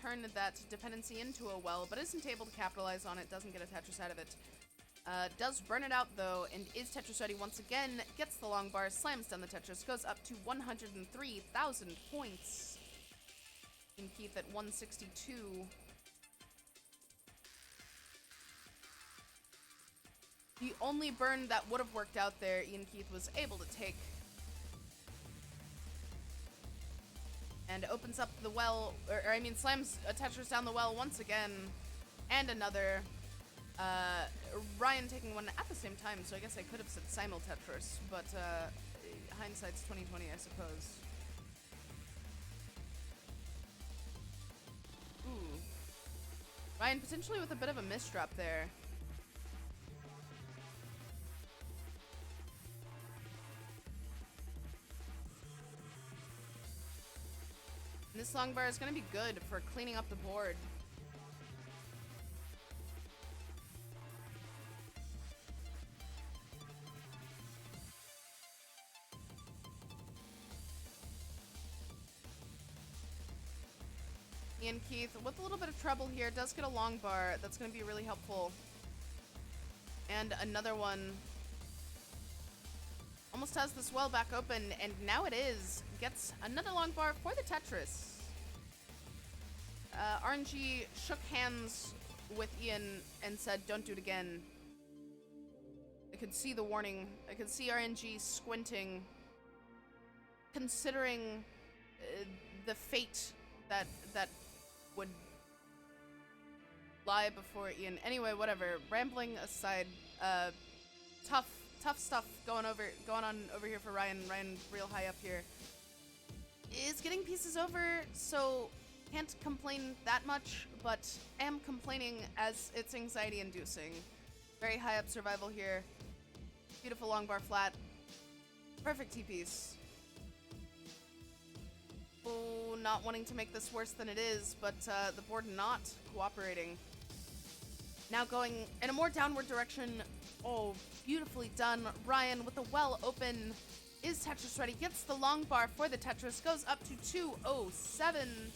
turn that dependency into a well, but isn't able to capitalize on it, doesn't get a Tetris out of it. Does burn it out though, and is Tetris ready once again, gets the long bar, slams down the Tetris, goes up to 103,000 points. IanKeith at 162. The only burn that would have worked out there, IanKeith was able to take. And opens up the well, slams a Tetris down the well once again. And another. Ryan taking one at the same time, so I guess I could have said simul Tetris, but hindsight's 2020, I suppose. Ooh. Ryan potentially with a bit of a misdrop there. And this long bar is going to be good for cleaning up the board. IanKeith, with a little bit of trouble here, does get a long bar. That's going to be really helpful. And another one. Almost has this well back open, and now it is. Gets another long bar for the Tetris. RNG shook hands with Ian and said, don't do it again. I could see the warning. I could see RNG squinting, considering the fate that would lie before Ian. Anyway, whatever. Rambling aside, tough stuff going on over here for Ryan. Ryan real high up here. Is getting pieces over, so can't complain that much, but am complaining as it's anxiety inducing. Very high up survival here. Beautiful long bar flat. Perfect T-piece. Oh, not wanting to make this worse than it is, but the board not cooperating. Now going in a more downward direction. Oh, beautifully done. Ryan with the well open. Is Tetris ready? Gets the long bar for the Tetris. Goes up to 207.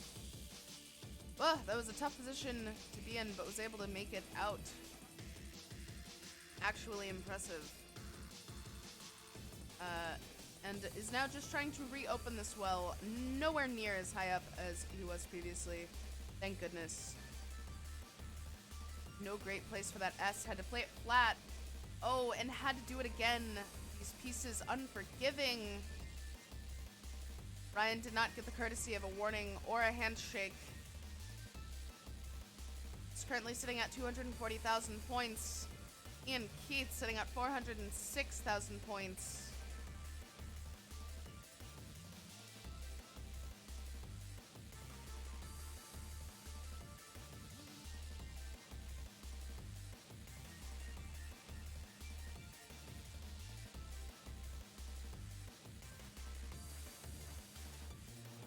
Ugh, that was a tough position to be in, but was able to make it out. Actually impressive. And is now just trying to reopen this well. Nowhere near as high up as he was previously. Thank goodness. No great place for that S. Had to play it flat. Oh, and had to do it again. These pieces unforgiving. Ryan did not get the courtesy of a warning or a handshake. He's currently sitting at 240,000 points. IanKeith sitting at 406,000 points.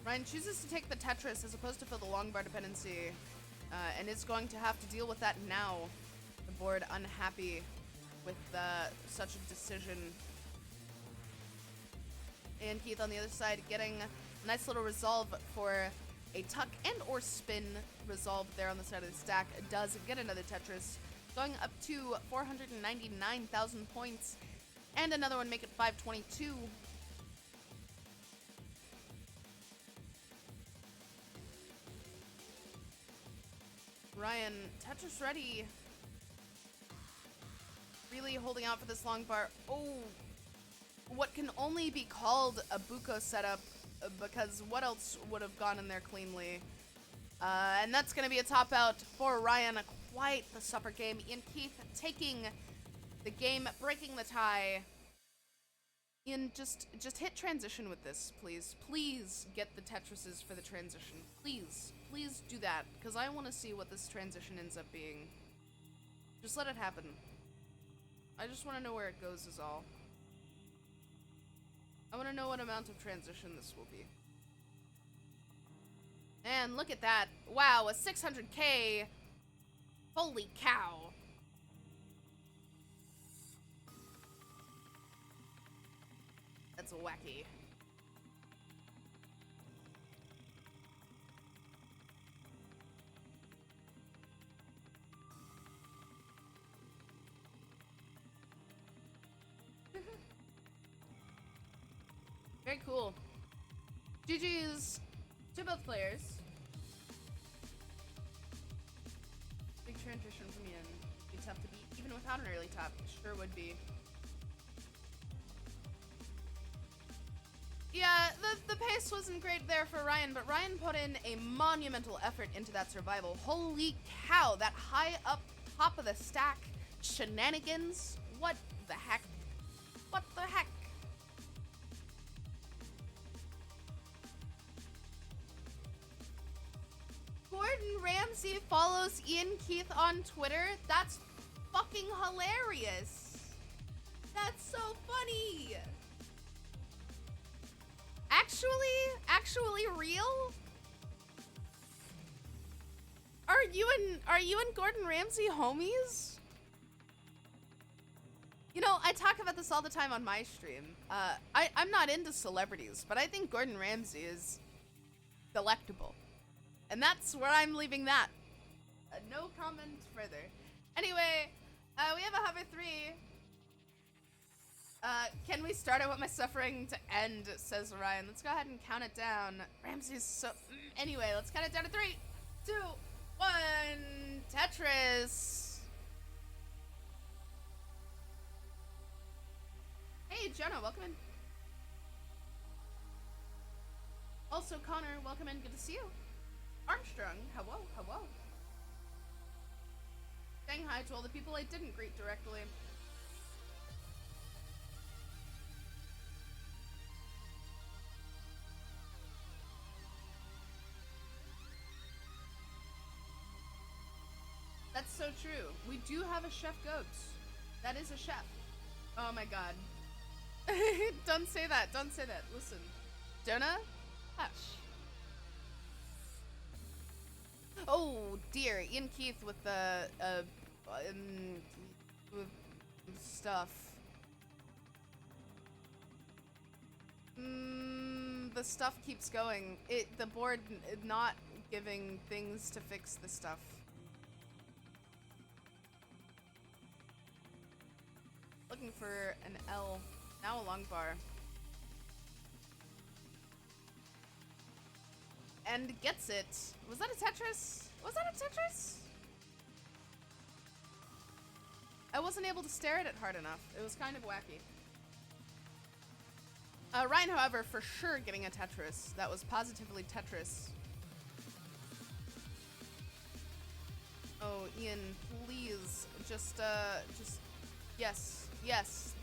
Ryan chooses to take the Tetris as opposed to fill the long bar dependency, and is going to have to deal with that now. The board unhappy with such a decision. AnKeith on the other side getting a nice little resolve for a tuck and or spin resolve there on the side of the stack. Does get another Tetris, going up to 499,000 points, and another one make it 522. Ryan, Tetris ready. Really holding out for this long bar. Oh, what can only be called a buko setup, because what else would have gone in there cleanly? And that's going to be a top out for Ryan. Quite the supper game. IanKeith taking the game, breaking the tie. Ian, just hit transition with this, please. Please get the Tetrises for the transition. Please do that, because I want to see what this transition ends up being. Just let it happen. I just want to know where it goes is all. I want to know what amount of transition this will be. And look at that. Wow, a 600k. Holy cow. That's wacky. Very cool. GG's to both players. Big transition from Ian. Be tough to beat, even without an early top. Sure would be. Yeah, the pace wasn't great there for Ryan, but Ryan put in a monumental effort into that survival. Holy cow, that high up top of the stack shenanigans. What the heck? What the heck? Gordon Ramsay follows IanKeith on Twitter. That's fucking hilarious. That's so funny. Actually real? Are you and Gordon Ramsay homies? You know, I talk about this all the time on my stream. I'm not into celebrities, but I think Gordon Ramsay is delectable. And that's where I'm leaving that. No comment further. Anyway, we have a hover 3. Can we start? I want my suffering to end, says Ryan. Let's go ahead and count it down. Ramsey's so... Anyway, let's count it down to 3, 2, 1. Tetris. Hey, Jonah, welcome in. Also, Connor, welcome in. Good to see you. Armstrong, hello, hello. Saying hi to all the people I didn't greet directly. That's so true. We do have a chef goats. That is a chef. Oh my god. Don't say that. Don't say that. Listen. Jonah? Hush. Oh dear. IanKeith with the with stuff. The stuff keeps going. The board not giving things to fix the stuff. Looking for an L. Now a long bar. And gets it. Was that a Tetris? Was that a Tetris? I wasn't able to stare at it hard enough. It was kind of wacky. Ryan, however, for sure getting a Tetris. That was positively Tetris. Oh, Ian, please. Just, yes,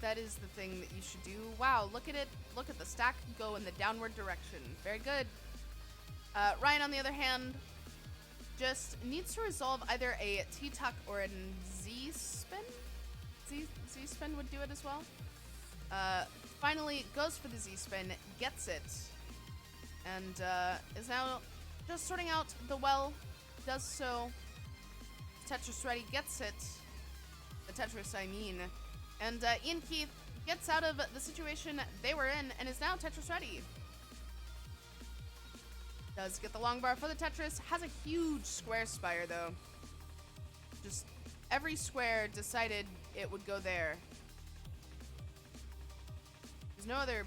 that is the thing that you should do. Wow, look at it. Look at the stack go in the downward direction. Very good. Ryan, on the other hand, just needs to resolve either a T-tuck or a Z-spin? Z-spin would do it as well. Finally goes for the Z-spin, gets it. and is now just sorting out the well. Does so. TetrisFrie gets it. The Tetris, I mean. And IanKeith gets out of the situation they were in and is now Tetris ready. Does get the long bar for the Tetris. Has a huge square spire, though. Just every square decided it would go there. There's no other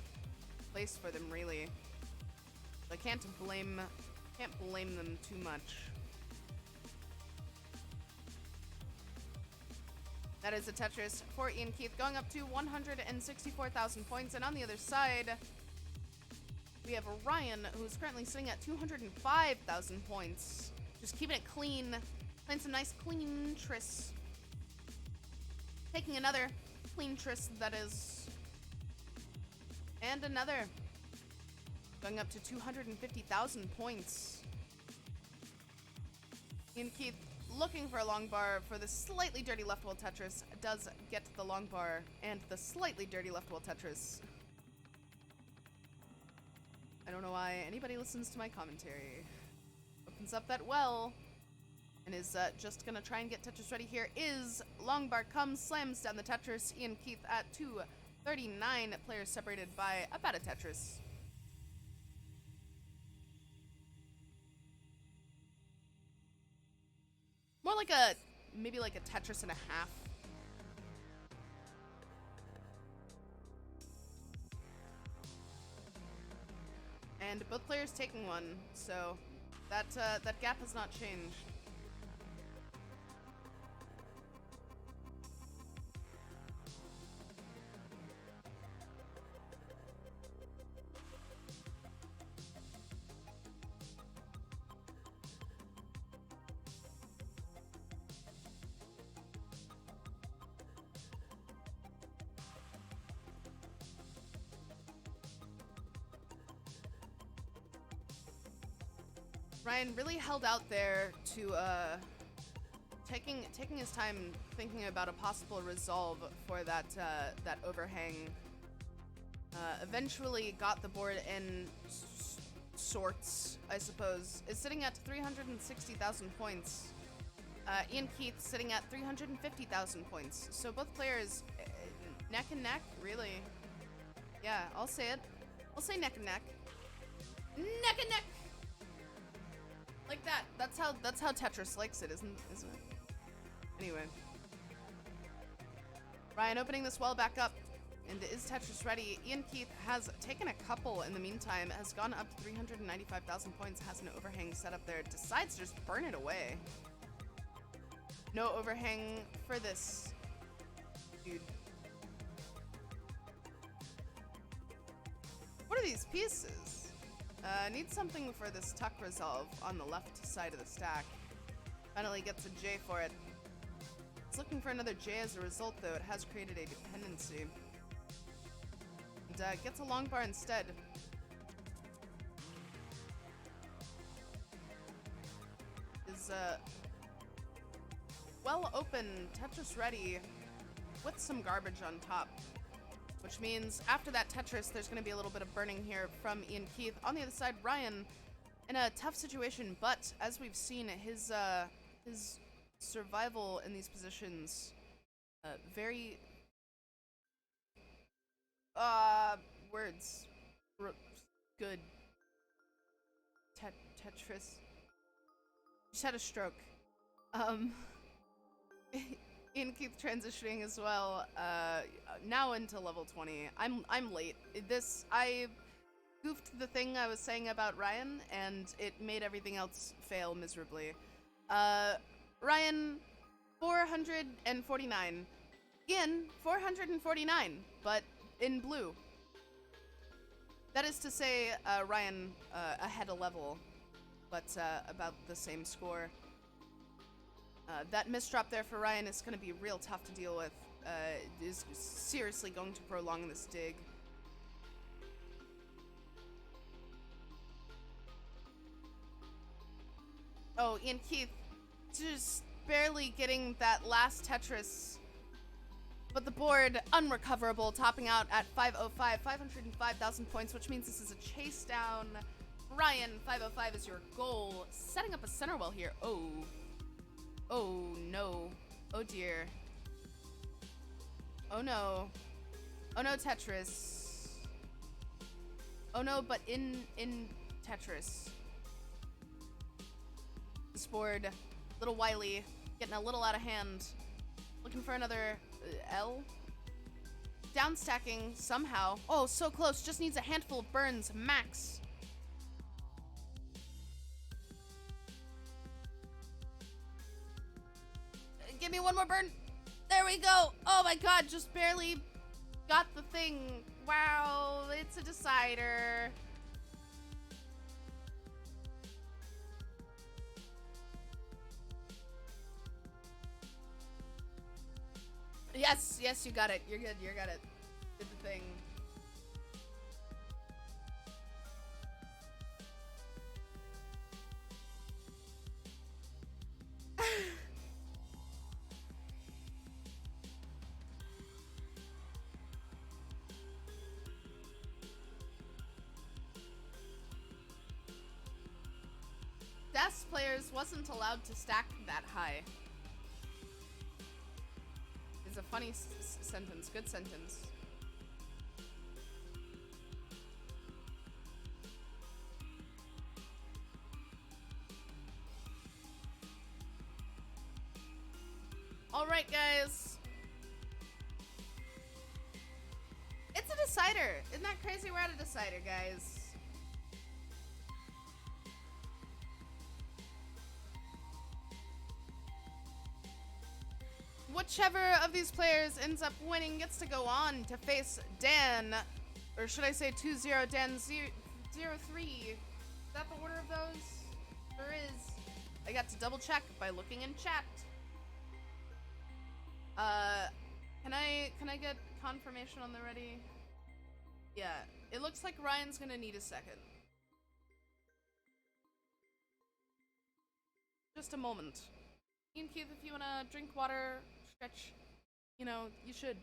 place for them, really. I can't blame them too much. That is a Tetris for IanKeith, going up to 164,000 points. And on the other side, we have Ryan, who's currently sitting at 205,000 points. Just keeping it clean. Playing some nice clean tris. Taking another clean tris, that is. And another. Going up to 250,000 points. IanKeith looking for a long bar for the slightly dirty left wall Tetris. Does get the long bar and the slightly dirty left wall Tetris. I don't know why anybody listens to my commentary. Opens up that well and is just gonna try and get Tetris ready here. Is long bar comes, slams down the Tetris. IanKeith at 239, players separated by about a Tetris. More like maybe like a Tetris and a half. And both players taking one, so that gap has not changed. Ryan really held out there to taking his time thinking about a possible resolve for that that overhang. Eventually got the board in sorts, I suppose. Is sitting at 360,000 points. IanKeith sitting at 350,000 points. So both players neck and neck, really. Yeah, I'll say it. I'll say neck and neck. Neck and neck. Like that. That's how Tetris likes it, isn't it? Anyway. Ryan opening this well back up. And is Tetris ready? IanKeith has taken a couple in the meantime, has gone up to 395,000 points, has an overhang set up there, decides to just burn it away. No overhang for this dude. What are these pieces? Need something for this tuck resolve on the left side of the stack. Finally gets a J for it. It's looking for another J as a result, though. It has created a dependency. And gets a long bar instead. Is well open, Tetris ready, with some garbage on top. Which means after that Tetris, there's going to be a little bit of burning here from IanKeith. On the other side, Ryan in a tough situation, but as we've seen, his survival in these positions, very words, good. Tetris. Just had a stroke. IanKeith transitioning as well, now into level 20. I'm late. I goofed the thing I was saying about Ryan, and it made everything else fail miserably. Ryan, 449. Ian, 449, but in blue. That is to say, Ryan ahead a level, but about the same score. That misdrop there for Ryan is going to be real tough to deal with. Is seriously going to prolong this dig. Oh, IanKeith just barely getting that last Tetris. But the board unrecoverable, topping out at 505,000 points, which means this is a Chasedown. Ryan, 505 is your goal. Setting up a center well here. Oh. Oh, no. Oh, dear. Oh, no. Oh, no, Tetris. Oh, no, but in Tetris. This board, little wily, getting a little out of hand. Looking for another L. Down stacking somehow. Oh, so close. Just needs a handful of burns, max. Give me one more burn. There we go. Oh my god, just barely got the thing. Wow, it's a decider. Yes, yes, you got it. You're good, you got it. Did the thing. DES players wasn't allowed to stack that high. It's a funny sentence. Good sentence. Alright, guys. It's a decider. Isn't that crazy? We're at a decider, guys. Whichever of these players ends up winning gets to go on to face Dan, or should I say 20Dan03. Is that the order of those? There is. I got to double check by looking in chat. Can I get confirmation on the ready? Yeah, it looks like Ryan's gonna need a second. Just a moment. IanKeith, if you wanna drink water, stretch, you know, you should.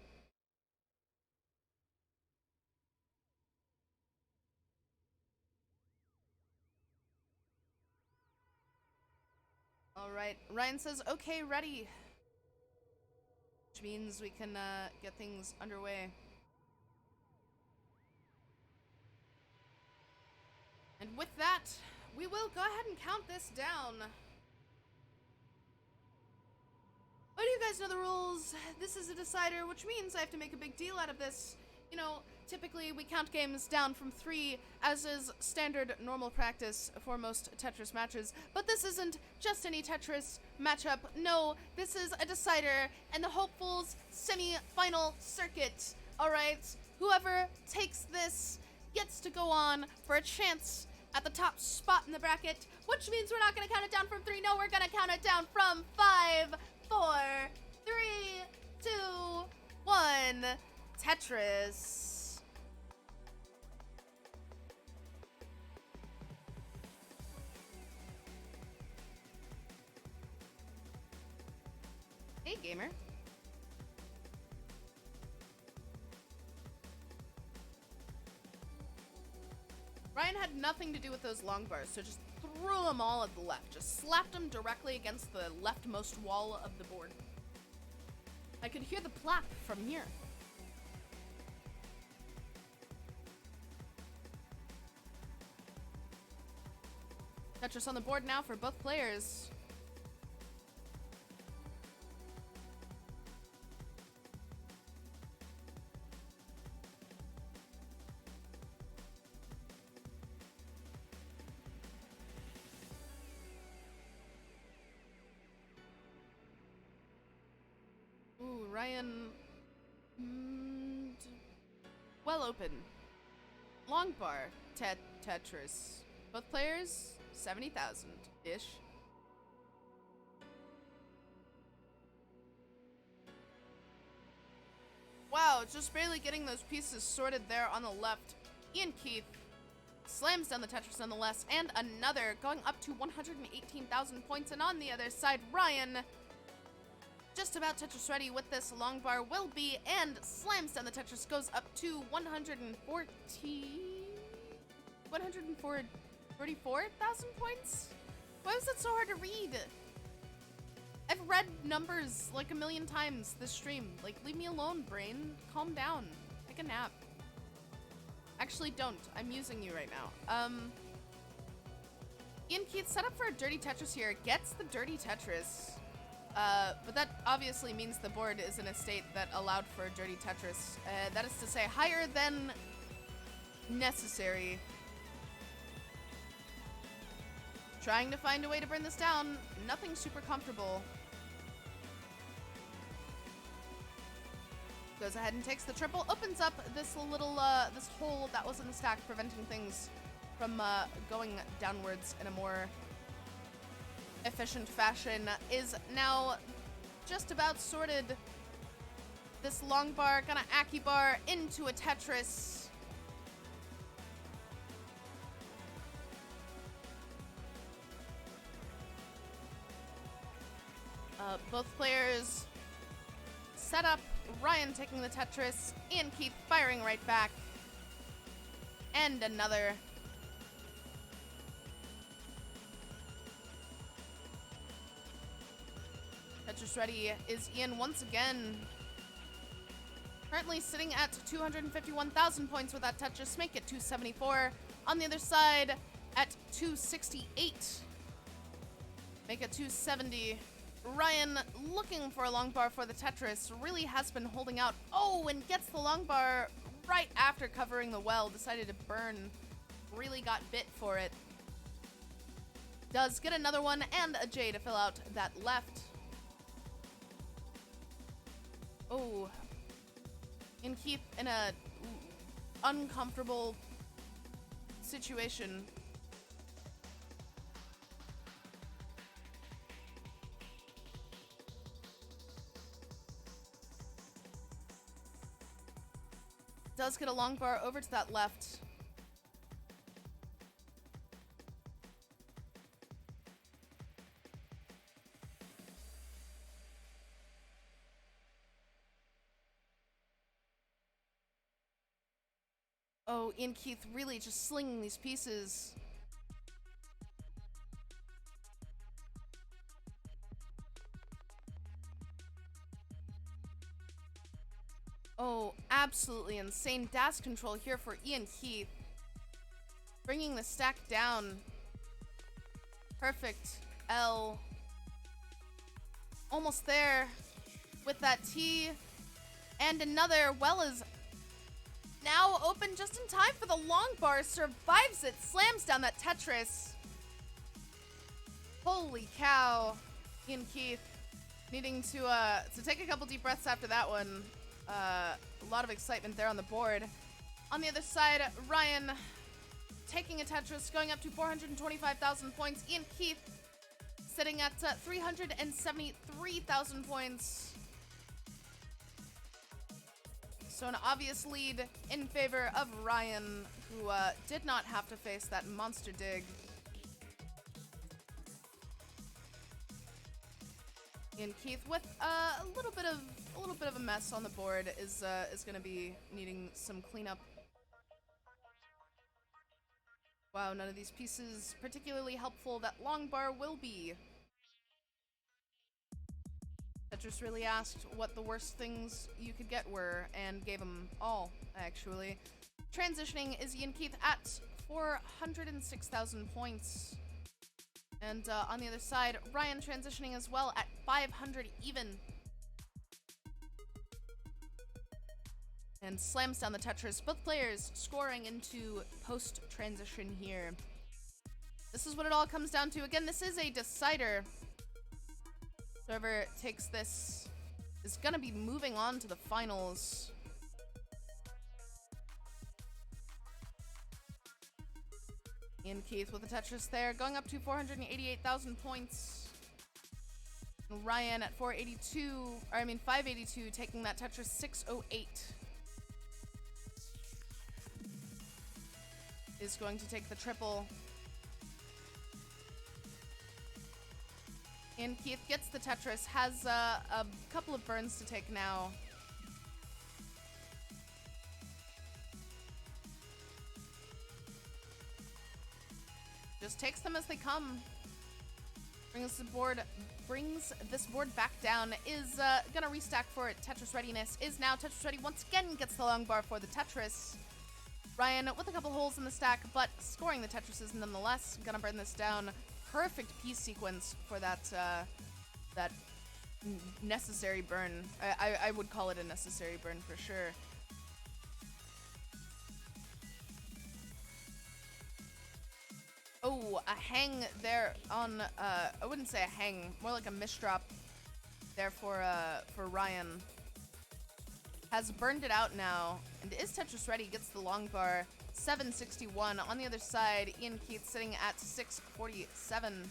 Alright, Ryan says, okay, ready. Which means we can get things underway. And with that, we will go ahead and count this down. Oh, do you guys know the rules? This is a decider, which means I have to make a big deal out of this. You know, typically we count games down from 3, as is standard normal practice for most Tetris matches. But this isn't just any Tetris matchup. No, this is a decider and the hopefuls semi-final circuit. Alright, whoever takes this gets to go on for a chance at the top spot in the bracket, which means we're not going to count it down from 3. No, we're going to count it down from 5, 4, 3, 2, 1. Tetris. Hey, gamer. Ryan had nothing to do with those long bars, so just threw them all at the left. Just slapped them directly against the leftmost wall of the board. I could hear the plap from here. Tetris on the board now for both players. Ooh, Ryan. Well open. Long bar. Tetris. Both players, 70,000-ish. Wow, just barely getting those pieces sorted there on the left. IanKeith slams down the Tetris nonetheless, and another going up to 118,000 points. And on the other side, Ryan, just about Tetris ready with this long bar will be, and slams down the Tetris, goes up to 104 44,000 points? Why was it so hard to read? I've read numbers like a million times this stream. Like, leave me alone, brain. Calm down. Take a nap. Actually, don't. I'm using you right now. IanKeith, set up for a dirty Tetris here. Gets the dirty Tetris. But that obviously means the board is in a state that allowed for a dirty Tetris. That is to say, higher than necessary. Trying to find a way to burn this down. Nothing super comfortable. Goes ahead and takes the triple. Opens up this little, this hole that was in the stack, preventing things from going downwards in a more efficient fashion. Is now just about sorted. This long bar, gonna Aki bar into a Tetris. Both players set up. Ryan taking the Tetris. IanKeith firing right back. And another. Tetris ready is Ian once again. Currently sitting at 251,000 points with that Tetris. Make it 274. On the other side at 268. Make it 270. Ryan looking for a long bar for the Tetris. Really has been holding out. Oh, and gets the long bar right after covering the well. Decided to burn. Really got bit for it. Does get another one and a J to fill out that left. Oh. IanKeith in a uncomfortable situation. Does get a long bar over to that left. Oh, IanKeith really just slinging these pieces. Oh, absolutely insane dash control here for IanKeith. Bringing the stack down. Perfect L. Almost there with that T. And another. Well is now open just in time for the long bar. Survives it. Slams down that Tetris. Holy cow. IanKeith needing to take a couple deep breaths after that one. A lot of excitement there on the board. On the other side, Ryan taking a Tetris, going up to 425,000 points. IanKeith sitting at 373,000 points. So an obvious lead in favor of Ryan, who did not have to face that monster dig. IanKeith with a little bit of a mess on the board is going to be needing some cleanup. Wow, none of these pieces particularly helpful. That long bar will be. Tetris really asked what the worst things you could get were and gave them all, actually. Transitioning is IanKeith at 406,000 points. And on the other side, Ryan transitioning as well at 500 even. And slams down the Tetris. Both players scoring into post-transition here. This is what it all comes down to. Again, this is a decider. Whoever takes this is going to be moving on to the finals. IanKeith with the Tetris there, going up to 488,000 points. Ryan at 582, taking that Tetris 608. Is going to take the triple. IanKeith gets the Tetris, has a couple of burns to take now. Just takes them as they come. Brings this board back down. Is gonna restack for it. Tetris readiness is now Tetris ready. Once again gets the long bar for the Tetris. Ryan with a couple holes in the stack, but scoring the Tetrises nonetheless. Gonna burn this down. Perfect piece sequence for that that necessary burn. I would call it a necessary burn for sure. Oh, a hang there on, I wouldn't say a hang, more like a misdrop there for Ryan. Has burned it out now, and is Tetris ready, gets the long bar, 761. On the other side, IanKeith sitting at 647.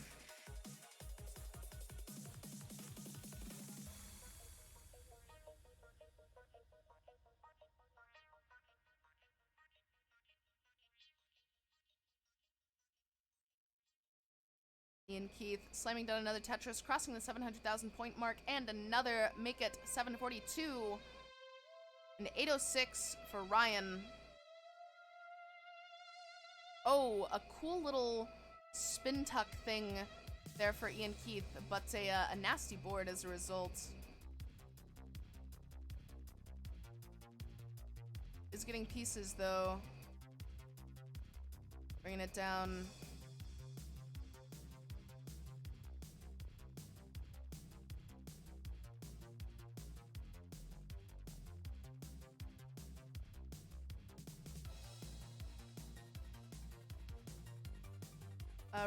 IanKeith slamming down another Tetris, crossing the 700,000 point mark, and another make it 742. And 806 for Ryan. Oh, a cool little spin tuck thing there for IanKeith, but a nasty board as a result. Is getting pieces though. Bringing it down.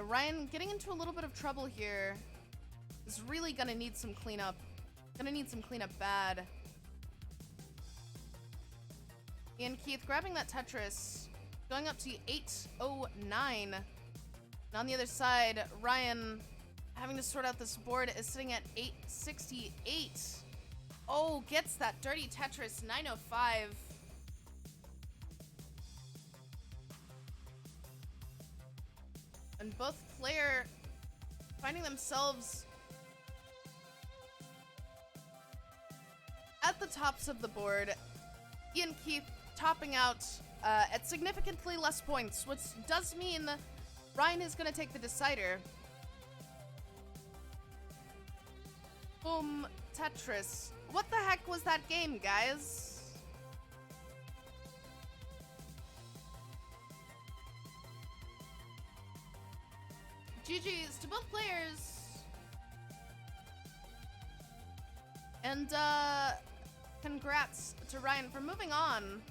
Ryan getting into a little bit of trouble here. Is really gonna need some cleanup. Gonna need some cleanup bad. IanKeith grabbing that Tetris, going up to 809. And on the other side, Ryan having to sort out this board is sitting at 868. Oh, gets that dirty Tetris, 905. And both player finding themselves at the tops of the board. IanKeith topping out at significantly less points, which does mean Ryan is going to take the decider. Boom, Tetris. What the heck was that game, guys? GG's to both players. And congrats to Ryan for moving on